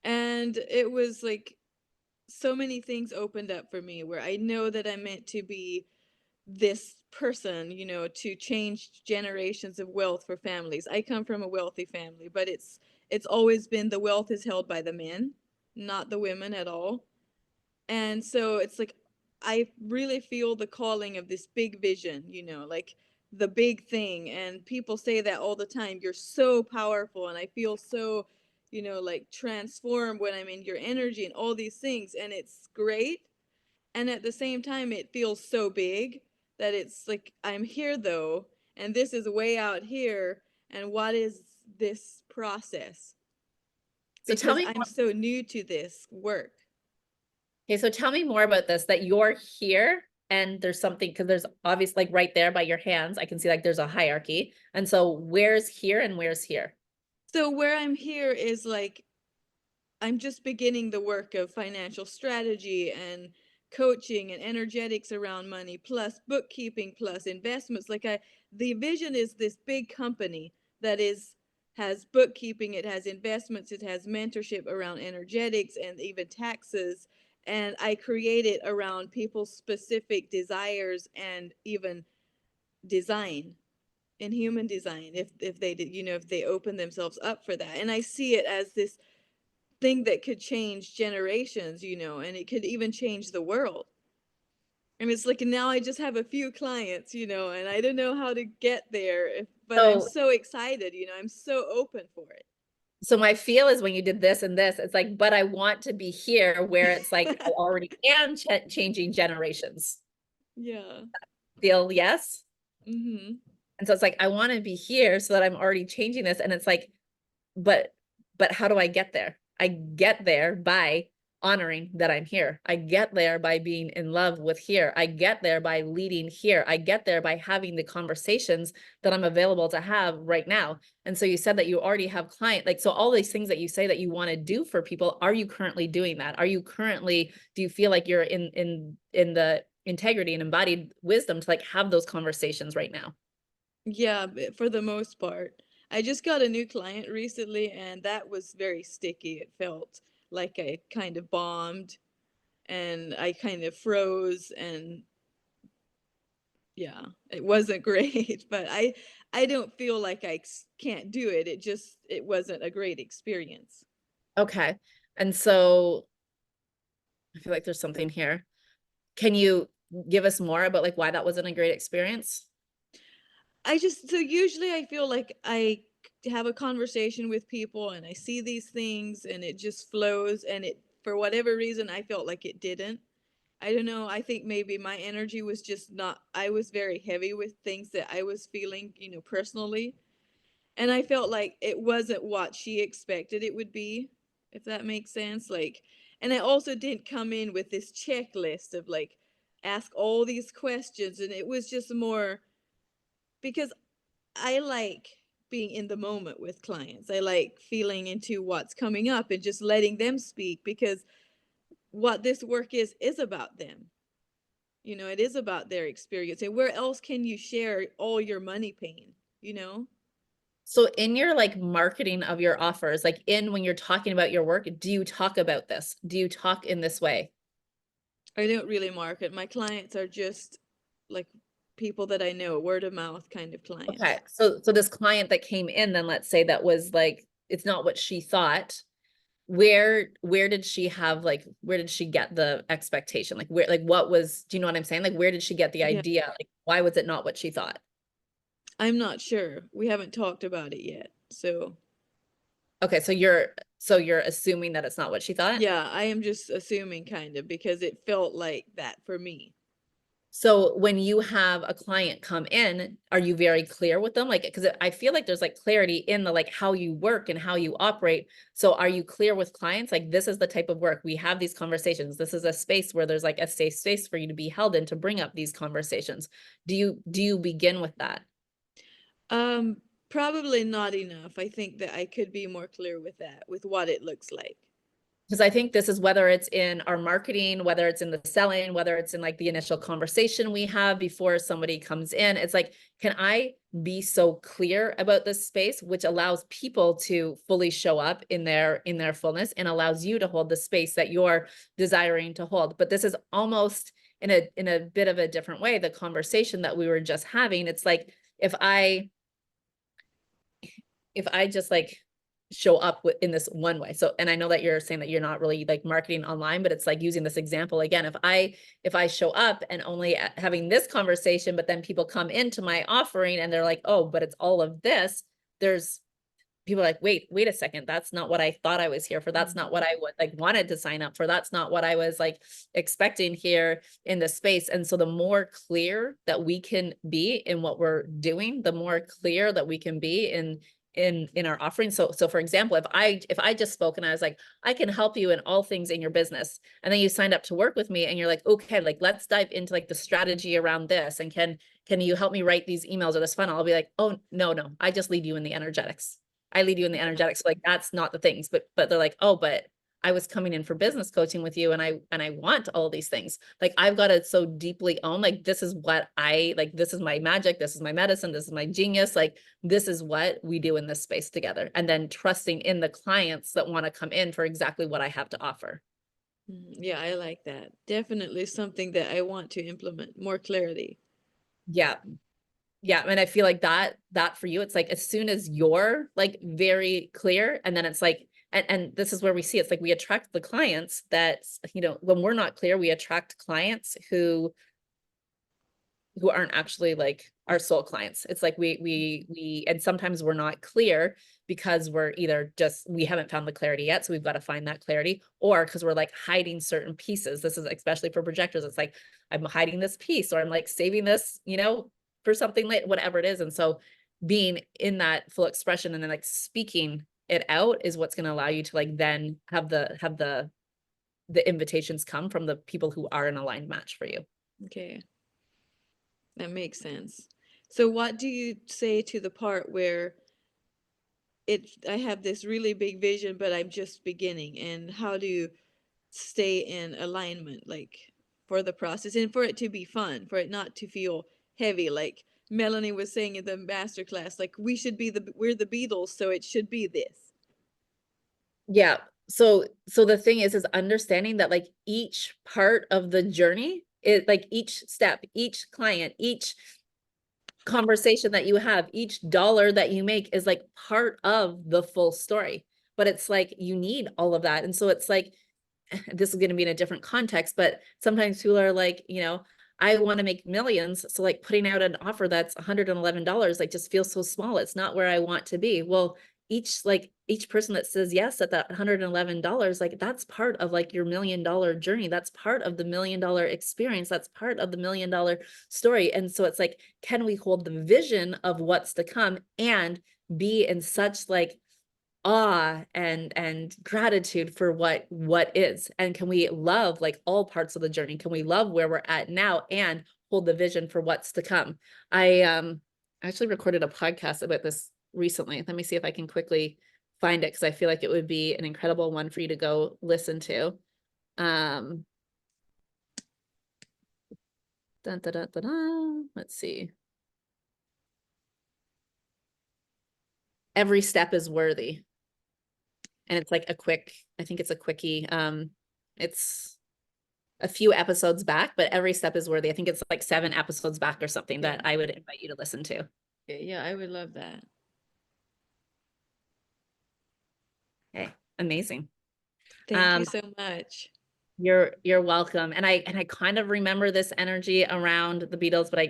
And it was like so many things opened up for me where I know that I'm meant to be this person, you know, to change generations of wealth for families. I come from a wealthy family, but it's always been the wealth is held by the men, not the women at all. And so it's like I really feel the calling of this big vision, you know, like the big thing. And people say that all the time, you're so powerful. And I feel so, you know, like transformed when I'm in your energy and all these things. And it's great. And at the same time, it feels so big that it's like, I'm here though, and this is way out here. And what is this process? So tell Because me I'm so new to this work. Okay, so tell me more about this, that you're here and there's something, because there's obviously like right there by your hands, I can see like there's a hierarchy. And so where's here and where's here? So where I'm here is like, I'm just beginning the work of financial strategy and coaching and energetics around money, plus bookkeeping, plus investments. The vision is this big company that has bookkeeping, it has investments, it has mentorship around energetics and even taxes. And I create it around people's specific desires and even design in human design if they did, you know, if they open themselves up for that. And I see it as this thing that could change generations, you know, and it could even change the world. And it's like now I just have a few clients, you know, and I don't know how to get there, but I'm so excited, you know, I'm so open for it. So my feel is when you did this and this, it's like, but I want to be here where it's like I already am changing generations. Yeah. Feel yes? Mm-hmm. And so it's like, I want to be here so that I'm already changing this. And it's like, but how do I get there? I get there by honoring that I'm here. I get there by being in love with here. I get there by leading here. I get there by having the conversations that I'm available to have right now. And so you said that you already have client, like, so all these things that you say that you want to do for people, are you currently doing that? Are you currently, do you feel like you're in the integrity and embodied wisdom to like have those conversations right now? Yeah, for the most part. I just got a new client recently and that was very sticky. It felt like I kind of bombed and I kind of froze and yeah, it wasn't great, but I don't feel like I can't do it. It wasn't a great experience. Okay. And so I feel like there's something here. Can you give us more about like why that wasn't a great experience? So usually I feel like I have a conversation with people and I see these things and it just flows, and it, for whatever reason, I felt like it didn't. I don't know. I think maybe my energy was just not, I was very heavy with things that I was feeling, personally. And I felt like it wasn't what she expected it would be, if that makes sense. Like, and I also didn't come in with this checklist of like, ask all these questions. And it was just more because I like being in the moment with clients. I like feeling into what's coming up and just letting them speak, because what this work is about them. It is about their experience. And where else can you share all your money pain, you know? So in your like marketing of your offers, like when you're talking about your work, do you talk about this? Do you talk in this way? I don't really market. My clients are just like people that I know, word of mouth kind of clients. Okay. So this client that came in, then let's say that was like, it's not what she thought. Where did she get the expectation? Like what was, do you know what I'm saying? Like, where did she get the Yeah. idea? Like, why was it not what she thought? I'm not sure. We haven't talked about it yet. So Okay. So you're assuming that it's not what she thought? yeah, I am just assuming kind of, because it felt like that for me. So when you have a client come in, are you very clear with them? Like, because I feel like there's like clarity in the like how you work and how you operate. So are you clear with clients? Like, this is the type of work we have these conversations. This is a space where there's like a safe space for you to be held in to bring up these conversations. Do you begin with that? Probably not enough. I think that I could be more clear with that, with what it looks like. Because I think this is whether it's in our marketing, whether it's in the selling, whether it's in like the initial conversation we have before somebody comes in. It's like, can I be so clear about this space, which allows people to fully show up in their fullness and allows you to hold the space that you're desiring to hold. But this is almost in a bit of a different way, the conversation that we were just having. It's like, if I just like show up in this one way. So, and I know that you're saying that you're not really like marketing online, but it's like using this example again. If I show up and only having this conversation, but then people come into my offering and they're like, oh, but it's all of this. There's people like, wait a second. That's not what I thought I was here for. That's not what I would like wanted to sign up for. That's not what I was like expecting here in the space. And so the more clear that we can be in what we're doing, the more clear that we can be in our offering. So for example, if I just spoke and I was like, I can help you in all things in your business, and then you signed up to work with me and you're like, okay, like let's dive into like the strategy around this, and can you help me write these emails or this funnel? I'll be like, oh no, I just lead you in the energetics. I lead you in the energetics. Like, that's not the things, but they're like, oh, but I was coming in for business coaching with you, and I want all these things. Like, I've got to so deeply own, like, this is what I like, this is my magic, this is my medicine, this is my genius. Like, this is what we do in this space together. And then trusting in the clients that want to come in for exactly what I have to offer. Yeah, I like that. Definitely something that I want to implement, more clarity. Yeah. Yeah. And I feel like that for you, it's like, as soon as you're like very clear, and then it's like, and this is where we see, it's like we attract the clients that, when we're not clear, we attract clients who aren't actually like our soul clients. It's like and sometimes we're not clear because we're either we haven't found the clarity yet. So we've got to find that clarity, or because we're like hiding certain pieces. This is especially for projectors. It's like, I'm hiding this piece, or I'm like saving this, for something late, whatever it is. And so being in that full expression and then like speaking it out is what's going to allow you to like then have the invitations come from the people who are an aligned match for you. Okay. That makes sense. So what do you say to the part where I have this really big vision, but I'm just beginning, and how do you stay in alignment, like, for the process, and for it to be fun, for it not to feel heavy, like Melanie was saying in the masterclass, like, we're the Beatles, so it should be this. Yeah. So the thing is understanding that like each part of the journey is like each step, each client, each conversation that you have, each dollar that you make is like part of the full story. But it's like, you need all of that. And so it's like, this is going to be in a different context, but sometimes people are like, I want to make millions. So like putting out an offer that's $111, like just feels so small. It's not where I want to be. Well, each person that says yes at that $111, like that's part of like your $1 million journey. That's part of the $1 million experience. That's part of the $1 million story. And so it's like, can we hold the vision of what's to come and be in such like awe and gratitude for what is, and can we love like all parts of the journey? Can we love where we're at now and hold the vision for what's to come? I actually recorded a podcast about this recently. Let me see if I can quickly find it, because I feel like it would be an incredible one for you to go listen to. Dun, dun, dun, dun, dun. Let's see. Every step is worthy. And it's like a quick, I think it's a quickie. It's a few episodes back, but every step is worthy. I think it's like 7 episodes back or something that I would invite you to listen to. Yeah, I would love that. Okay, amazing. Thank you so much. You're welcome. And I kind of remember this energy around the Beatles, but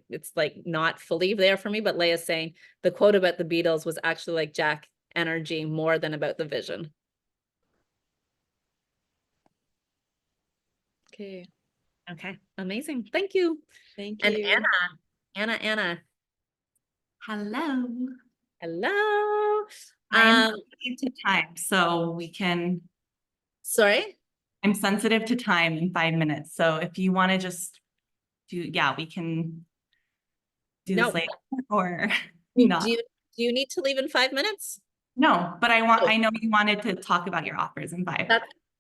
it's like not fully there for me. But Leia's saying the quote about the Beatles was actually like Jack energy more than about the vision. Okay. Okay, amazing. Thank you. Thank And you. Anna. Hello. Hello. I'm sensitive to time, so we can. Sorry? I'm sensitive to time in 5 minutes. So if you want to just do, yeah, we can do this later or not. Do you need to leave in 5 minutes? No, but I know you wanted to talk about your offers in 5.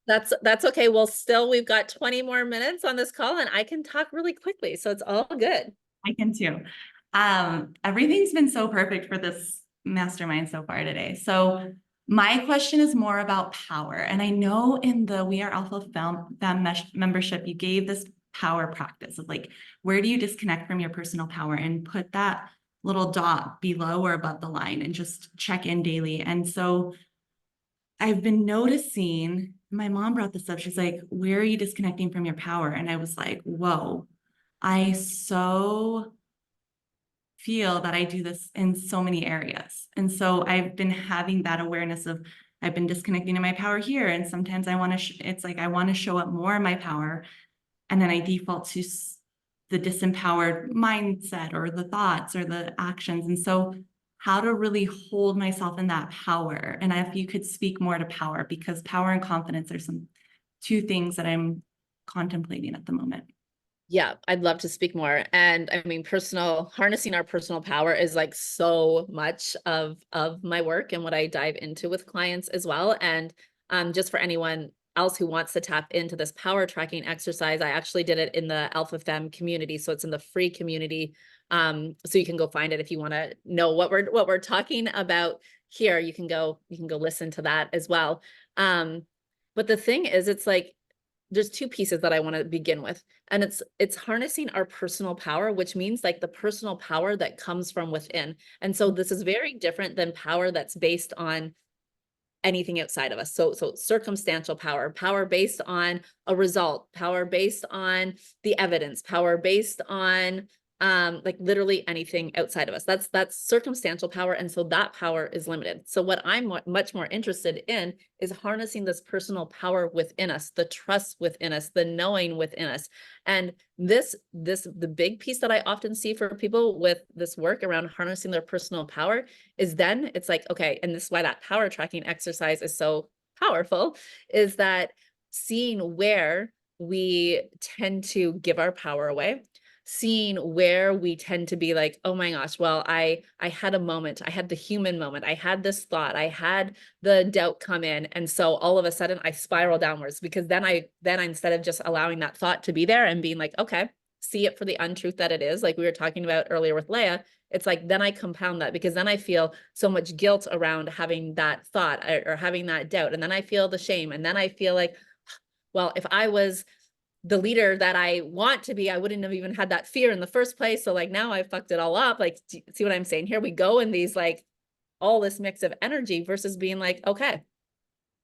That's okay. Well, still, we've got 20 more minutes on this call and I can talk really quickly. So it's all good. I can too. Everything's been so perfect for this mastermind so far today. So my question is more about power. And I know in the We Are Alpha Fem membership, you gave this power practice of like, where do you disconnect from your personal power, and put that little dot below or above the line and just check in daily. And so I've been noticing, my mom brought this up. She's like, where are you disconnecting from your power? And I was like, whoa, I so feel that I do this in so many areas. And so I've been having that awareness of, I've been disconnecting in my power here. And sometimes I want to, it's like, I want to show up more in my power. And then I default to the disempowered mindset or the thoughts or the actions. And so how to really hold myself in that power. And if you could speak more to power, because power and confidence are two things that I'm contemplating at the moment. Yeah, I'd love to speak more. And I mean, harnessing our personal power is like so much of my work and what I dive into with clients as well. And just for anyone else who wants to tap into this power tracking exercise, I actually did it in the Alpha Fem community. So it's in the free community. So you can go find it if you want to know what we're talking about here. You can go listen to that as well. But the thing is, it's like, there's 2 pieces that I want to begin with. And it's harnessing our personal power, which means like the personal power that comes from within. And so this is very different than power that's based on anything outside of us. So circumstantial power based on a result, power based on the evidence, power based on like literally anything outside of us. That's circumstantial power. And so that power is limited. So what I'm much more interested in is harnessing this personal power within us, the trust within us, the knowing within us. And the big piece that I often see for people with this work around harnessing their personal power is then it's like, okay, and this is why that power tracking exercise is so powerful, is that seeing where we tend to give our power away, seeing where we tend to be like, oh my gosh, well, I had a moment, I had the human moment, I had this thought, I had the doubt come in. And so all of a sudden I spiral downwards, because then I instead of just allowing that thought to be there and being like, okay, see it for the untruth that it is, like we were talking about earlier with Leia, it's like, then I compound that, because then I feel so much guilt around having that thought or having that doubt. And then I feel the shame. And then I feel like, well, if I was the leader that I want to be, I wouldn't have even had that fear in the first place. So like now I fucked it all up. Like, see what I'm saying? Here we go in these like all this mix of energy versus being like, okay,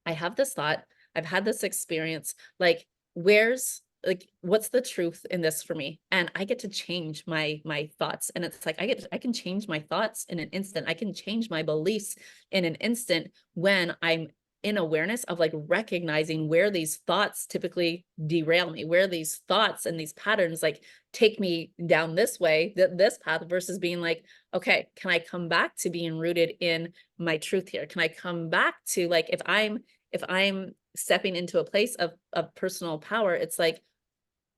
I have this thought, I've had this experience, like where's like, what's the truth in this for me? And I get to change my thoughts. And it's like, I can change my thoughts in an instant. I can change my beliefs in an instant when I'm in awareness of like recognizing where these thoughts typically derail me, where these thoughts and these patterns like take me down this way, this path, versus being like, okay, can I come back to being rooted in my truth here? Can I come back to like, if I'm stepping into a place of personal power, it's like,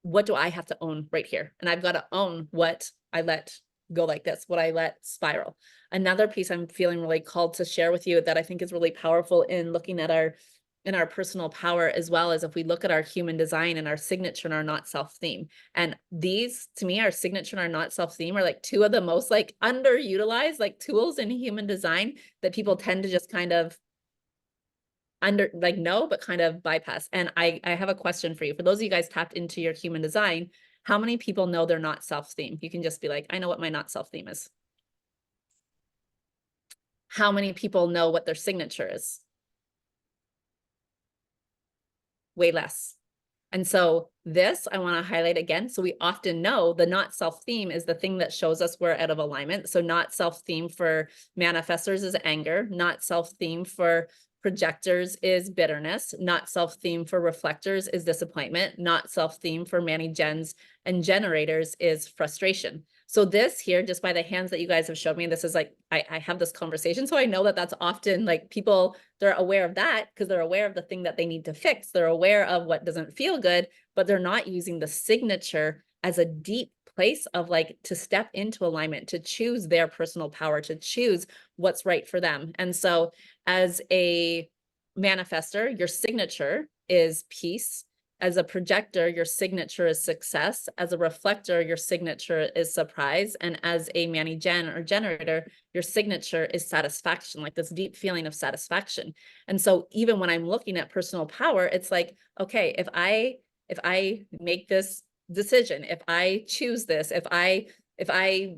what do I have to own right here? And I've got to own what I let go like this, what I let spiral. Another piece I'm feeling really called to share with you that I think is really powerful in looking at our personal power, as well as if we look at our human design and our signature and our not self theme. And these, to me, our signature and our not self theme are like two of the most like underutilized like tools in human design that people tend to just kind of know, but kind of bypass. And I have a question for you. For those of you guys tapped into your human design, how many people know they're not self-theme? You can just be like, I know what my not self-theme is. How many people know what their signature is? Way less. And so this, I want to highlight again. So we often know the not self-theme is the thing that shows us we're out of alignment. So not self-theme for manifestors is anger. Not self-theme for projectors is bitterness. Not self-theme for reflectors is disappointment. Not self-theme for Manny-Gens and generators is frustration. So this here, just by the hands that you guys have showed me, this is like, I have this conversation. So I know that that's often like people, they're aware of that because they're aware of the thing that they need to fix. They're aware of what doesn't feel good, but they're not using the signature as a deep place of like to step into alignment, to choose their personal power, to choose what's right for them. And so as a manifestor, your signature is peace. As a projector, your signature is success. As a reflector, your signature is surprise. And as a Manny-Gen or generator, your signature is satisfaction, like this deep feeling of satisfaction. And so even when I'm looking at personal power, it's like, okay, if I make this decision, if I choose this, if I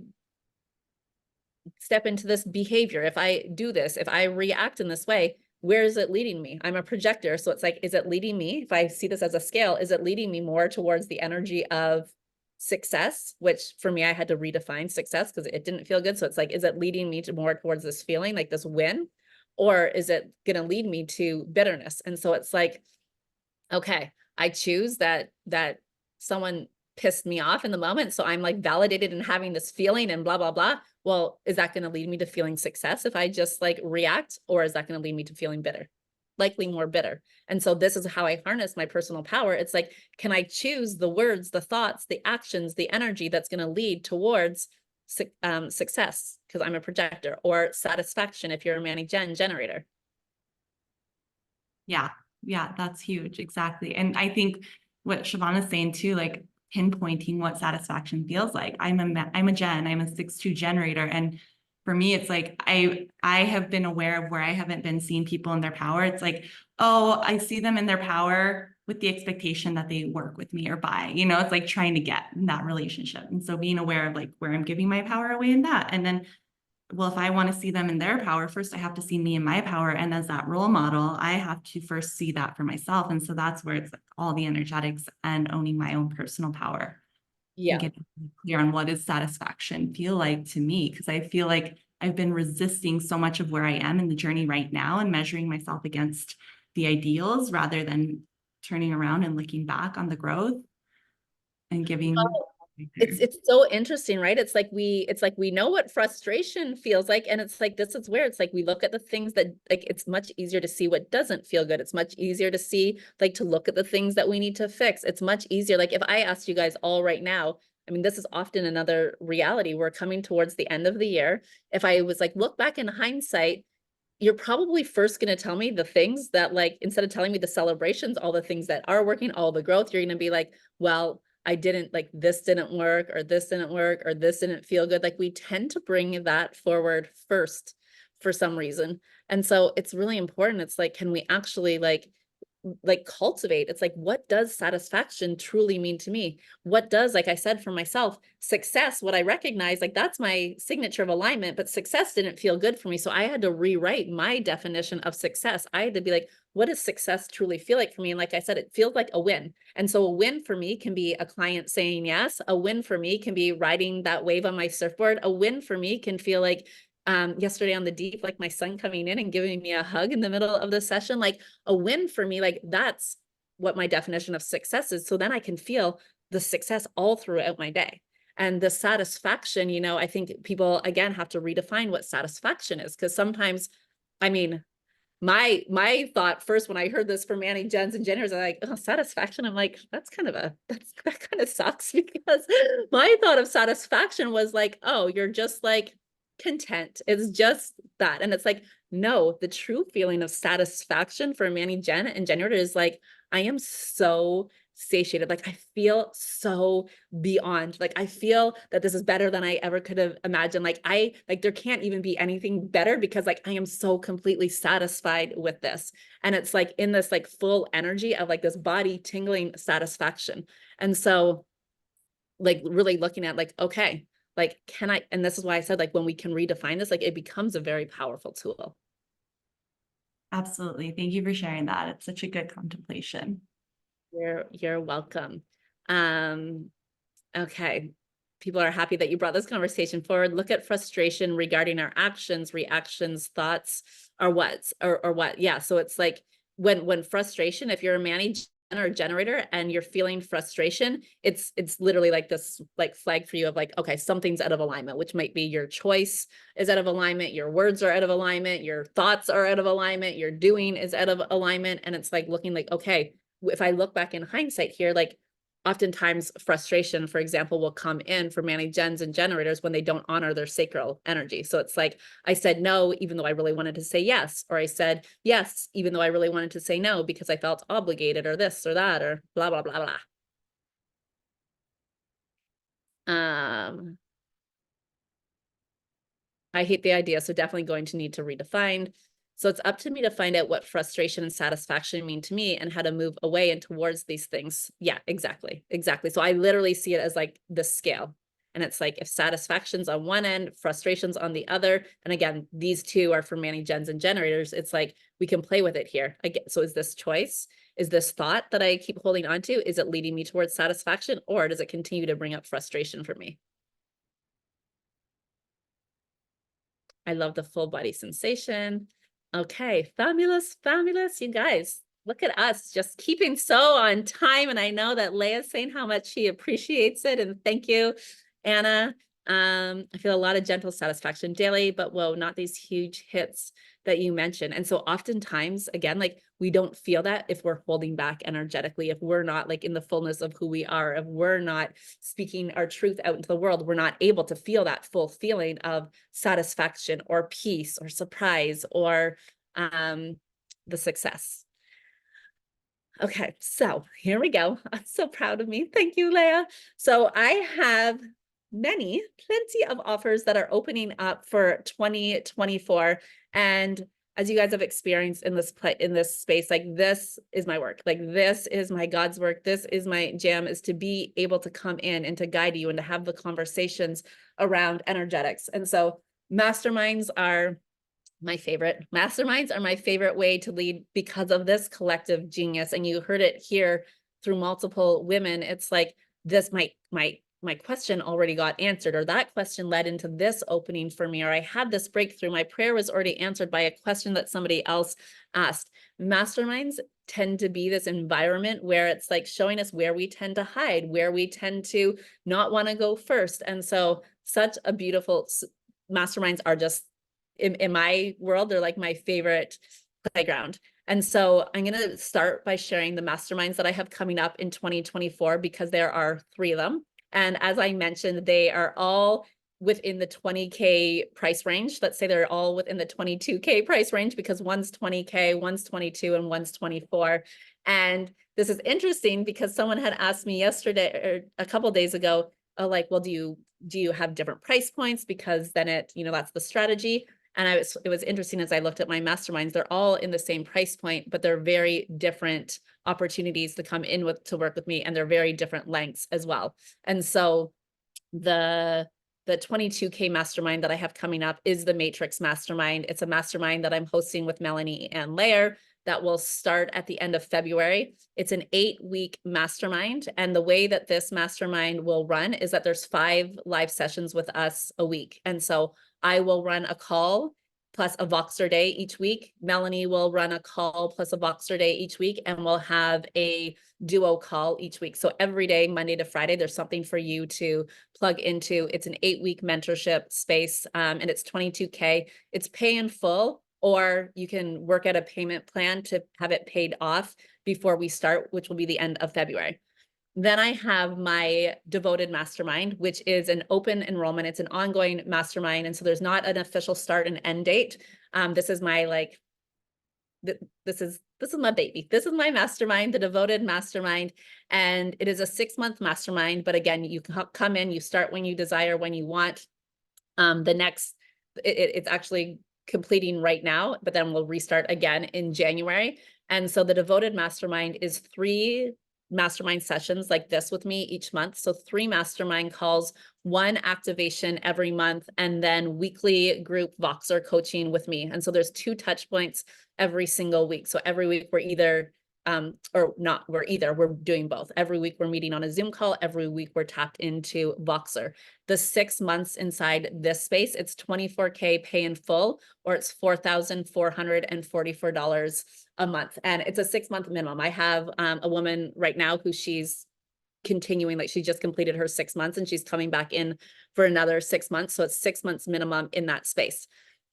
step into this behavior, if I do this, if I react in this way, where is it leading me? I'm a projector. So it's like, is it leading me? If I see this as a scale, is it leading me more towards the energy of success, which for me, I had to redefine success because it didn't feel good. So it's like, is it leading me to more towards this feeling, like this win? Or is it going to lead me to bitterness? And so it's like, okay, I choose that someone pissed me off in the moment. So I'm like validated in having this feeling and blah, blah, blah. Well, is that going to lead me to feeling success if I just like react, or is that going to lead me to feeling bitter? Likely more bitter. And so this is how I harness my personal power. It's like, can I choose the words, the thoughts, the actions, the energy that's going to lead towards success, because I'm a projector, or satisfaction if you're a Manny-Gen generator. Yeah, that's huge. Exactly. And I think what Siobhan is saying too, like pinpointing what satisfaction feels like. I'm a Gen, I'm a 6-2 generator. And for me, it's like, I have been aware of where I haven't been seeing people in their power. It's like, oh, I see them in their power with the expectation that they work with me or buy, it's like trying to get in that relationship. And so being aware of like where I'm giving my power away in that. And then, well, if I want to see them in their power, first I have to see me in my power. And as that role model, I have to first see that for myself. And so that's where it's like all the energetics and owning my own personal power. Yeah. And getting clear on what does satisfaction feel like to me? Because I feel like I've been resisting so much of where I am in the journey right now and measuring myself against the ideals rather than turning around and looking back on the growth and giving. It's so interesting, right? It's like we know what frustration feels like. And it's like, this is where it's like, we look at the things that like, it's much easier to see what doesn't feel good. It's much easier to see, like, to look at the things that we need to fix. It's much easier. Like if I asked you guys all right now, I mean, this is often another reality. We're coming towards the end of the year. If I was like, look back in hindsight, you're probably first going to tell me the things that, like, instead of telling me the celebrations, all the things that are working, all the growth, you're going to be like, well, I didn't, like, this didn't work, or this didn't work, or this didn't feel good. Like, we tend to bring that forward first for some reason. And so it's really important. It's like, can we actually, like, like cultivate. It's like, what does satisfaction truly mean to me? What does, like I said, for myself, success, what I recognize, like that's my signature of alignment, but success didn't feel good for me. So I had to rewrite my definition of success. I had to be like, what does success truly feel like for me? And like I said, it feels like a win. And so a win for me can be a client saying yes. A win for me can be riding that wave on my surfboard. A win for me can feel like yesterday on the deep, like my son coming in and giving me a hug in the middle of the session. Like a win for me, like that's what my definition of success is. So then I can feel the success all throughout my day. And the satisfaction, you know, I think people again have to redefine what satisfaction is, because sometimes, I mean, my thought first when I heard this from Annie, Jens, and Jenner is like, oh, satisfaction. I'm like, that kind of sucks, because my thought of satisfaction was like, oh, you're just like content. It's just that. And it's like, no, the true feeling of satisfaction for Manny, Jen, and Jenner is like, I am so satiated. Like I feel so beyond, like I feel that this is better than I ever could have imagined. Like there can't even be anything better, because like I am so completely satisfied with this. And it's like in this like full energy of like this body tingling satisfaction. And so like really looking at like, okay, like can I, and this is why I said like when we can redefine this, like it becomes a very powerful tool. Absolutely. Thank you for sharing that. It's such a good contemplation. You're welcome. Okay. People are happy that you brought this conversation forward. Look at frustration regarding our actions, reactions, thoughts, or what. Yeah. So it's like when frustration, if you're a Manny or a generator and you're feeling frustration, it's literally like this like flag for you of like, okay, something's out of alignment, which might be your choice is out of alignment, your words are out of alignment, your thoughts are out of alignment, your doing is out of alignment. And it's like looking like, okay, if I look back in hindsight here, like oftentimes frustration, for example, will come in for Manny, Gens, and generators when they don't honor their sacral energy. So it's like, I said no, even though I really wanted to say yes, or I said yes, even though I really wanted to say no because I felt obligated or this or that or blah, blah, blah, blah. I hate the idea. So definitely going to need to redefine. So it's up to me to find out what frustration and satisfaction mean to me and how to move away and towards these things. Yeah, exactly. Exactly. So I literally see it as like the scale. And it's like if satisfaction's on one end, frustration's on the other. And again, these two are for Manny, Gens, and generators. It's like we can play with it here. Again, so is this choice? Is this thought that I keep holding on to? Is it leading me towards satisfaction, or does it continue to bring up frustration for me? I love the full body sensation. Okay, fabulous, fabulous. You guys, look at us just keeping so on time. And I know that Leia's saying how much she appreciates it. And thank you, Anna. I feel a lot of gentle satisfaction daily, but whoa, not these huge hits that you mentioned. And so oftentimes, again, like we don't feel that if we're holding back energetically, if we're not like in the fullness of who we are, if we're not speaking our truth out into the world, we're not able to feel that full feeling of satisfaction or peace or surprise or the success. Okay, so here we go. I'm so proud of me. Thank you, Leia. So I have plenty of offers that are opening up for 2024. And as you guys have experienced in this space, like this is my work. Like this is my God's work. This is my jam, is to be able to come in and to guide you and to have the conversations around energetics. And so masterminds are my favorite. Masterminds are my favorite way to lead because of this collective genius. And you heard it here through multiple women. It's like this, my question already got answered, or that question led into this opening for me, or I had this breakthrough. My prayer was already answered by a question that somebody else asked. Masterminds tend to be this environment where it's like showing us where we tend to hide, where we tend to not want to go first. And so such a beautiful, masterminds are just, in my world, they're like my favorite playground. And so I'm going to start by sharing the masterminds that I have coming up in 2024, because there are 3 of them. And as I mentioned, they are all within the 20K price range. Let's say they're all within the 22K price range, because one's 20K, one's 22, and one's 24. And this is interesting because someone had asked me yesterday or a couple of days ago, like, well, do you have different price points? Because then it, that's the strategy. And it was interesting as I looked at my masterminds, they're all in the same price point, but they're very different opportunities to come in with, to work with me. And they're very different lengths as well. And so the 22K mastermind that I have coming up is the Matrix Mastermind. It's a mastermind that I'm hosting with Melanie and Lair that will start at the end of February. It's an 8-week mastermind. And the way that this mastermind will run is that there's 5 live sessions with us a week. And so I will run a call plus a Voxer day each week. Melanie will run a call plus a Voxer day each week, and we'll have a duo call each week. So every day, Monday to Friday, there's something for you to plug into. It's an 8-week mentorship space, and it's 22K. It's pay in full, or you can work at a payment plan to have it paid off before we start, which will be the end of February. Then I have my Devoted Mastermind, which is an open enrollment. It's an ongoing mastermind. And so there's not an official start and end date. This is my this is my baby. This is my mastermind, the Devoted Mastermind. And it is a 6-month mastermind. But again, you can come in, you start when you desire, when you want. It's actually completing right now, but then we'll restart again in January. And so the Devoted Mastermind is 3 mastermind sessions like this with me each month. So 3 mastermind calls, 1 activation every month, and then weekly group Voxer coaching with me. And so there's 2 touch points every single week. So every week we're either we're doing both. Every week we're meeting on a Zoom call. Every week we're tapped into Voxer. The 6 months inside this space, it's 24K pay in full, or it's $4,444 a month. And it's a 6-month minimum. I have a woman right now who she's continuing, like she just completed her 6 months and she's coming back in for another 6 months. So it's 6 months minimum in that space.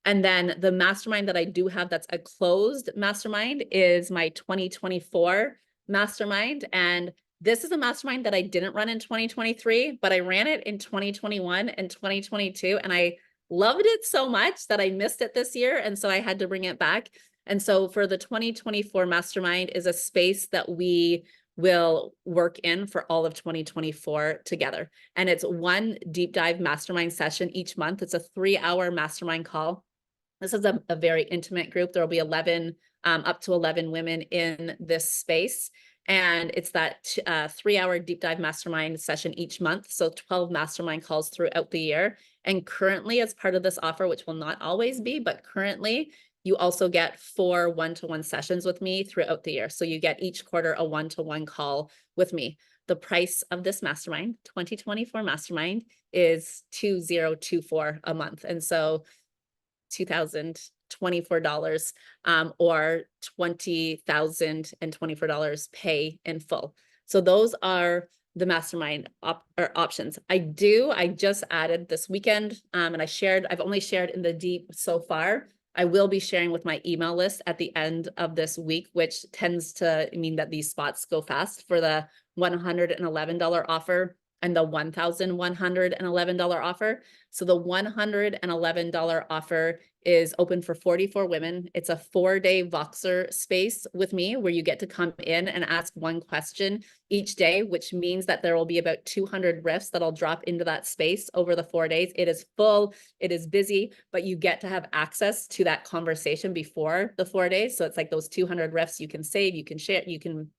And then the mastermind that I do have that's a closed mastermind is my 2024 mastermind. And this is a mastermind that I didn't run in 2023, but I ran it in 2021 and 2022. And I loved it so much that I missed it this year. And so I had to bring it back. And so for the 2024 mastermind is a space that we will work in for all of 2024 together. And it's 1 deep dive mastermind session each month. It's a 3-hour mastermind call. This is a very intimate group. There will be up to 11 women in this space. And it's that 3-hour deep dive mastermind session each month. So 12 mastermind calls throughout the year. And currently, as part of this offer, which will not always be, but currently, you also get 4 one-to-one sessions with me throughout the year. So you get each quarter a 1-to-1 call with me. The price of this mastermind, 2024 mastermind, is $2,024 a month. And so $2,024 or $20,024 pay in full. So those are the mastermind options. I just added this weekend and I've only shared in the deep so far. I will be sharing with my email list at the end of this week, which tends to mean that these spots go fast, for the $111 offer and the $1,111 offer. So the $111 offer is open for 44 women. It's a 4-day Voxer space with me where you get to come in and ask 1 question each day, which means that there will be about 200 riffs that'll drop into that space over the 4 days. It is full, it is busy, but you get to have access to that conversation before the 4 days. So it's like those 200 riffs you can save, you can share, you can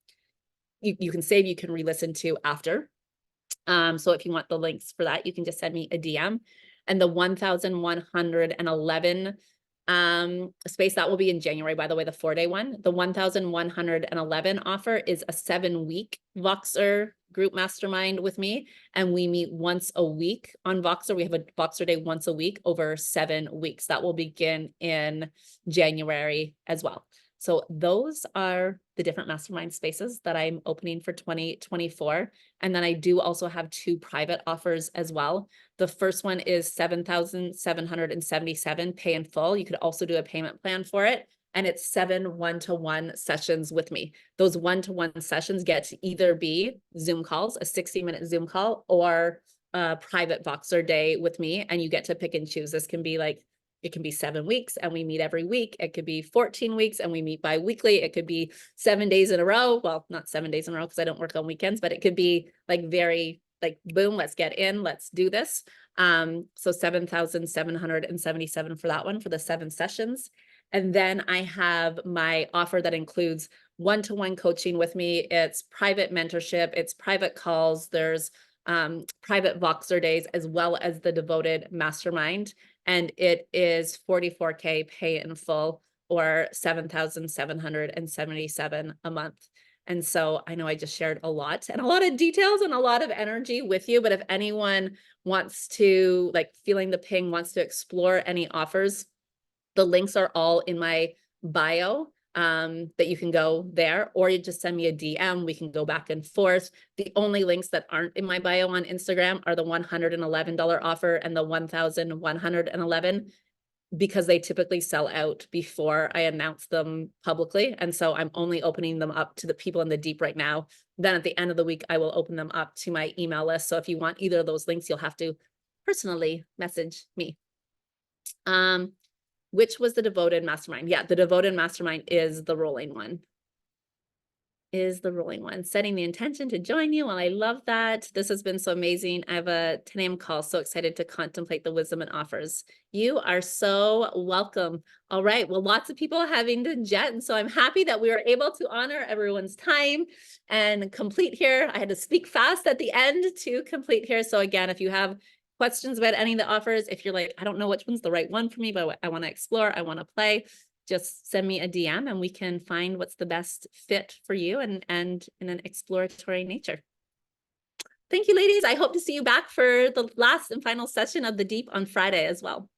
save, you can re-listen to after. So if you want the links for that, you can just send me a DM. And the 1,111 space, that will be in January, by the way, the 4-day one. The 1,111 offer is a 7-week Voxer group mastermind with me. And we meet once a week on Voxer. We have a Voxer day once a week over 7 weeks. That will begin in January as well. So those are the different mastermind spaces that I'm opening for 2024. And then I do also have 2 private offers as well. The first one is $7,777 pay in full. You could also do a payment plan for it. And it's 7 one-to-one sessions with me. Those one-to-one sessions get to either be Zoom calls, a 60-minute Zoom call, or a private Voxer day with me. And you get to pick and choose. This can be it can be 7 weeks and we meet every week. It could be 14 weeks and we meet bi-weekly. It could be 7 days in a row. Well, not 7 days in a row because I don't work on weekends, but it could be boom, let's get in, let's do this. So 7,777 for that one for the 7 sessions. And then I have my offer that includes one-to-one coaching with me. It's private mentorship, it's private calls, there's private Voxer days, as well as the devoted mastermind. And it is $44K pay in full, or 7,777 a month. And so I know I just shared a lot and a lot of details and a lot of energy with you, but if anyone wants to, like, feeling the ping, wants to explore any offers, the links are all in my bio, that you can go there, or you just send me a DM. We can go back and forth. The only links that aren't in my bio on Instagram are the $111 offer and the 1,111, because they typically sell out before I announce them publicly. And so I'm only opening them up to the people in the deep right now. Then at the end of the week, I will open them up to my email list. So if you want either of those links, you'll have to personally message me. Which was the devoted mastermind? Yeah, the devoted mastermind is the rolling one. Setting the intention to join you. Well, I love that. This has been so amazing. I have a 10 a.m. call. So excited to contemplate the wisdom and offers. You are so welcome. All right. Well, lots of people having to jet. And so I'm happy that we were able to honor everyone's time and complete here. I had to speak fast at the end to complete here. So again, if you have questions about any of the offers, if you're like, I don't know which one's the right one for me, but I want to explore, I want to play, just send me a DM and we can find what's the best fit for you and in an exploratory nature. Thank you, ladies. I hope to see you back for the last and final session of the Deep on Friday as well.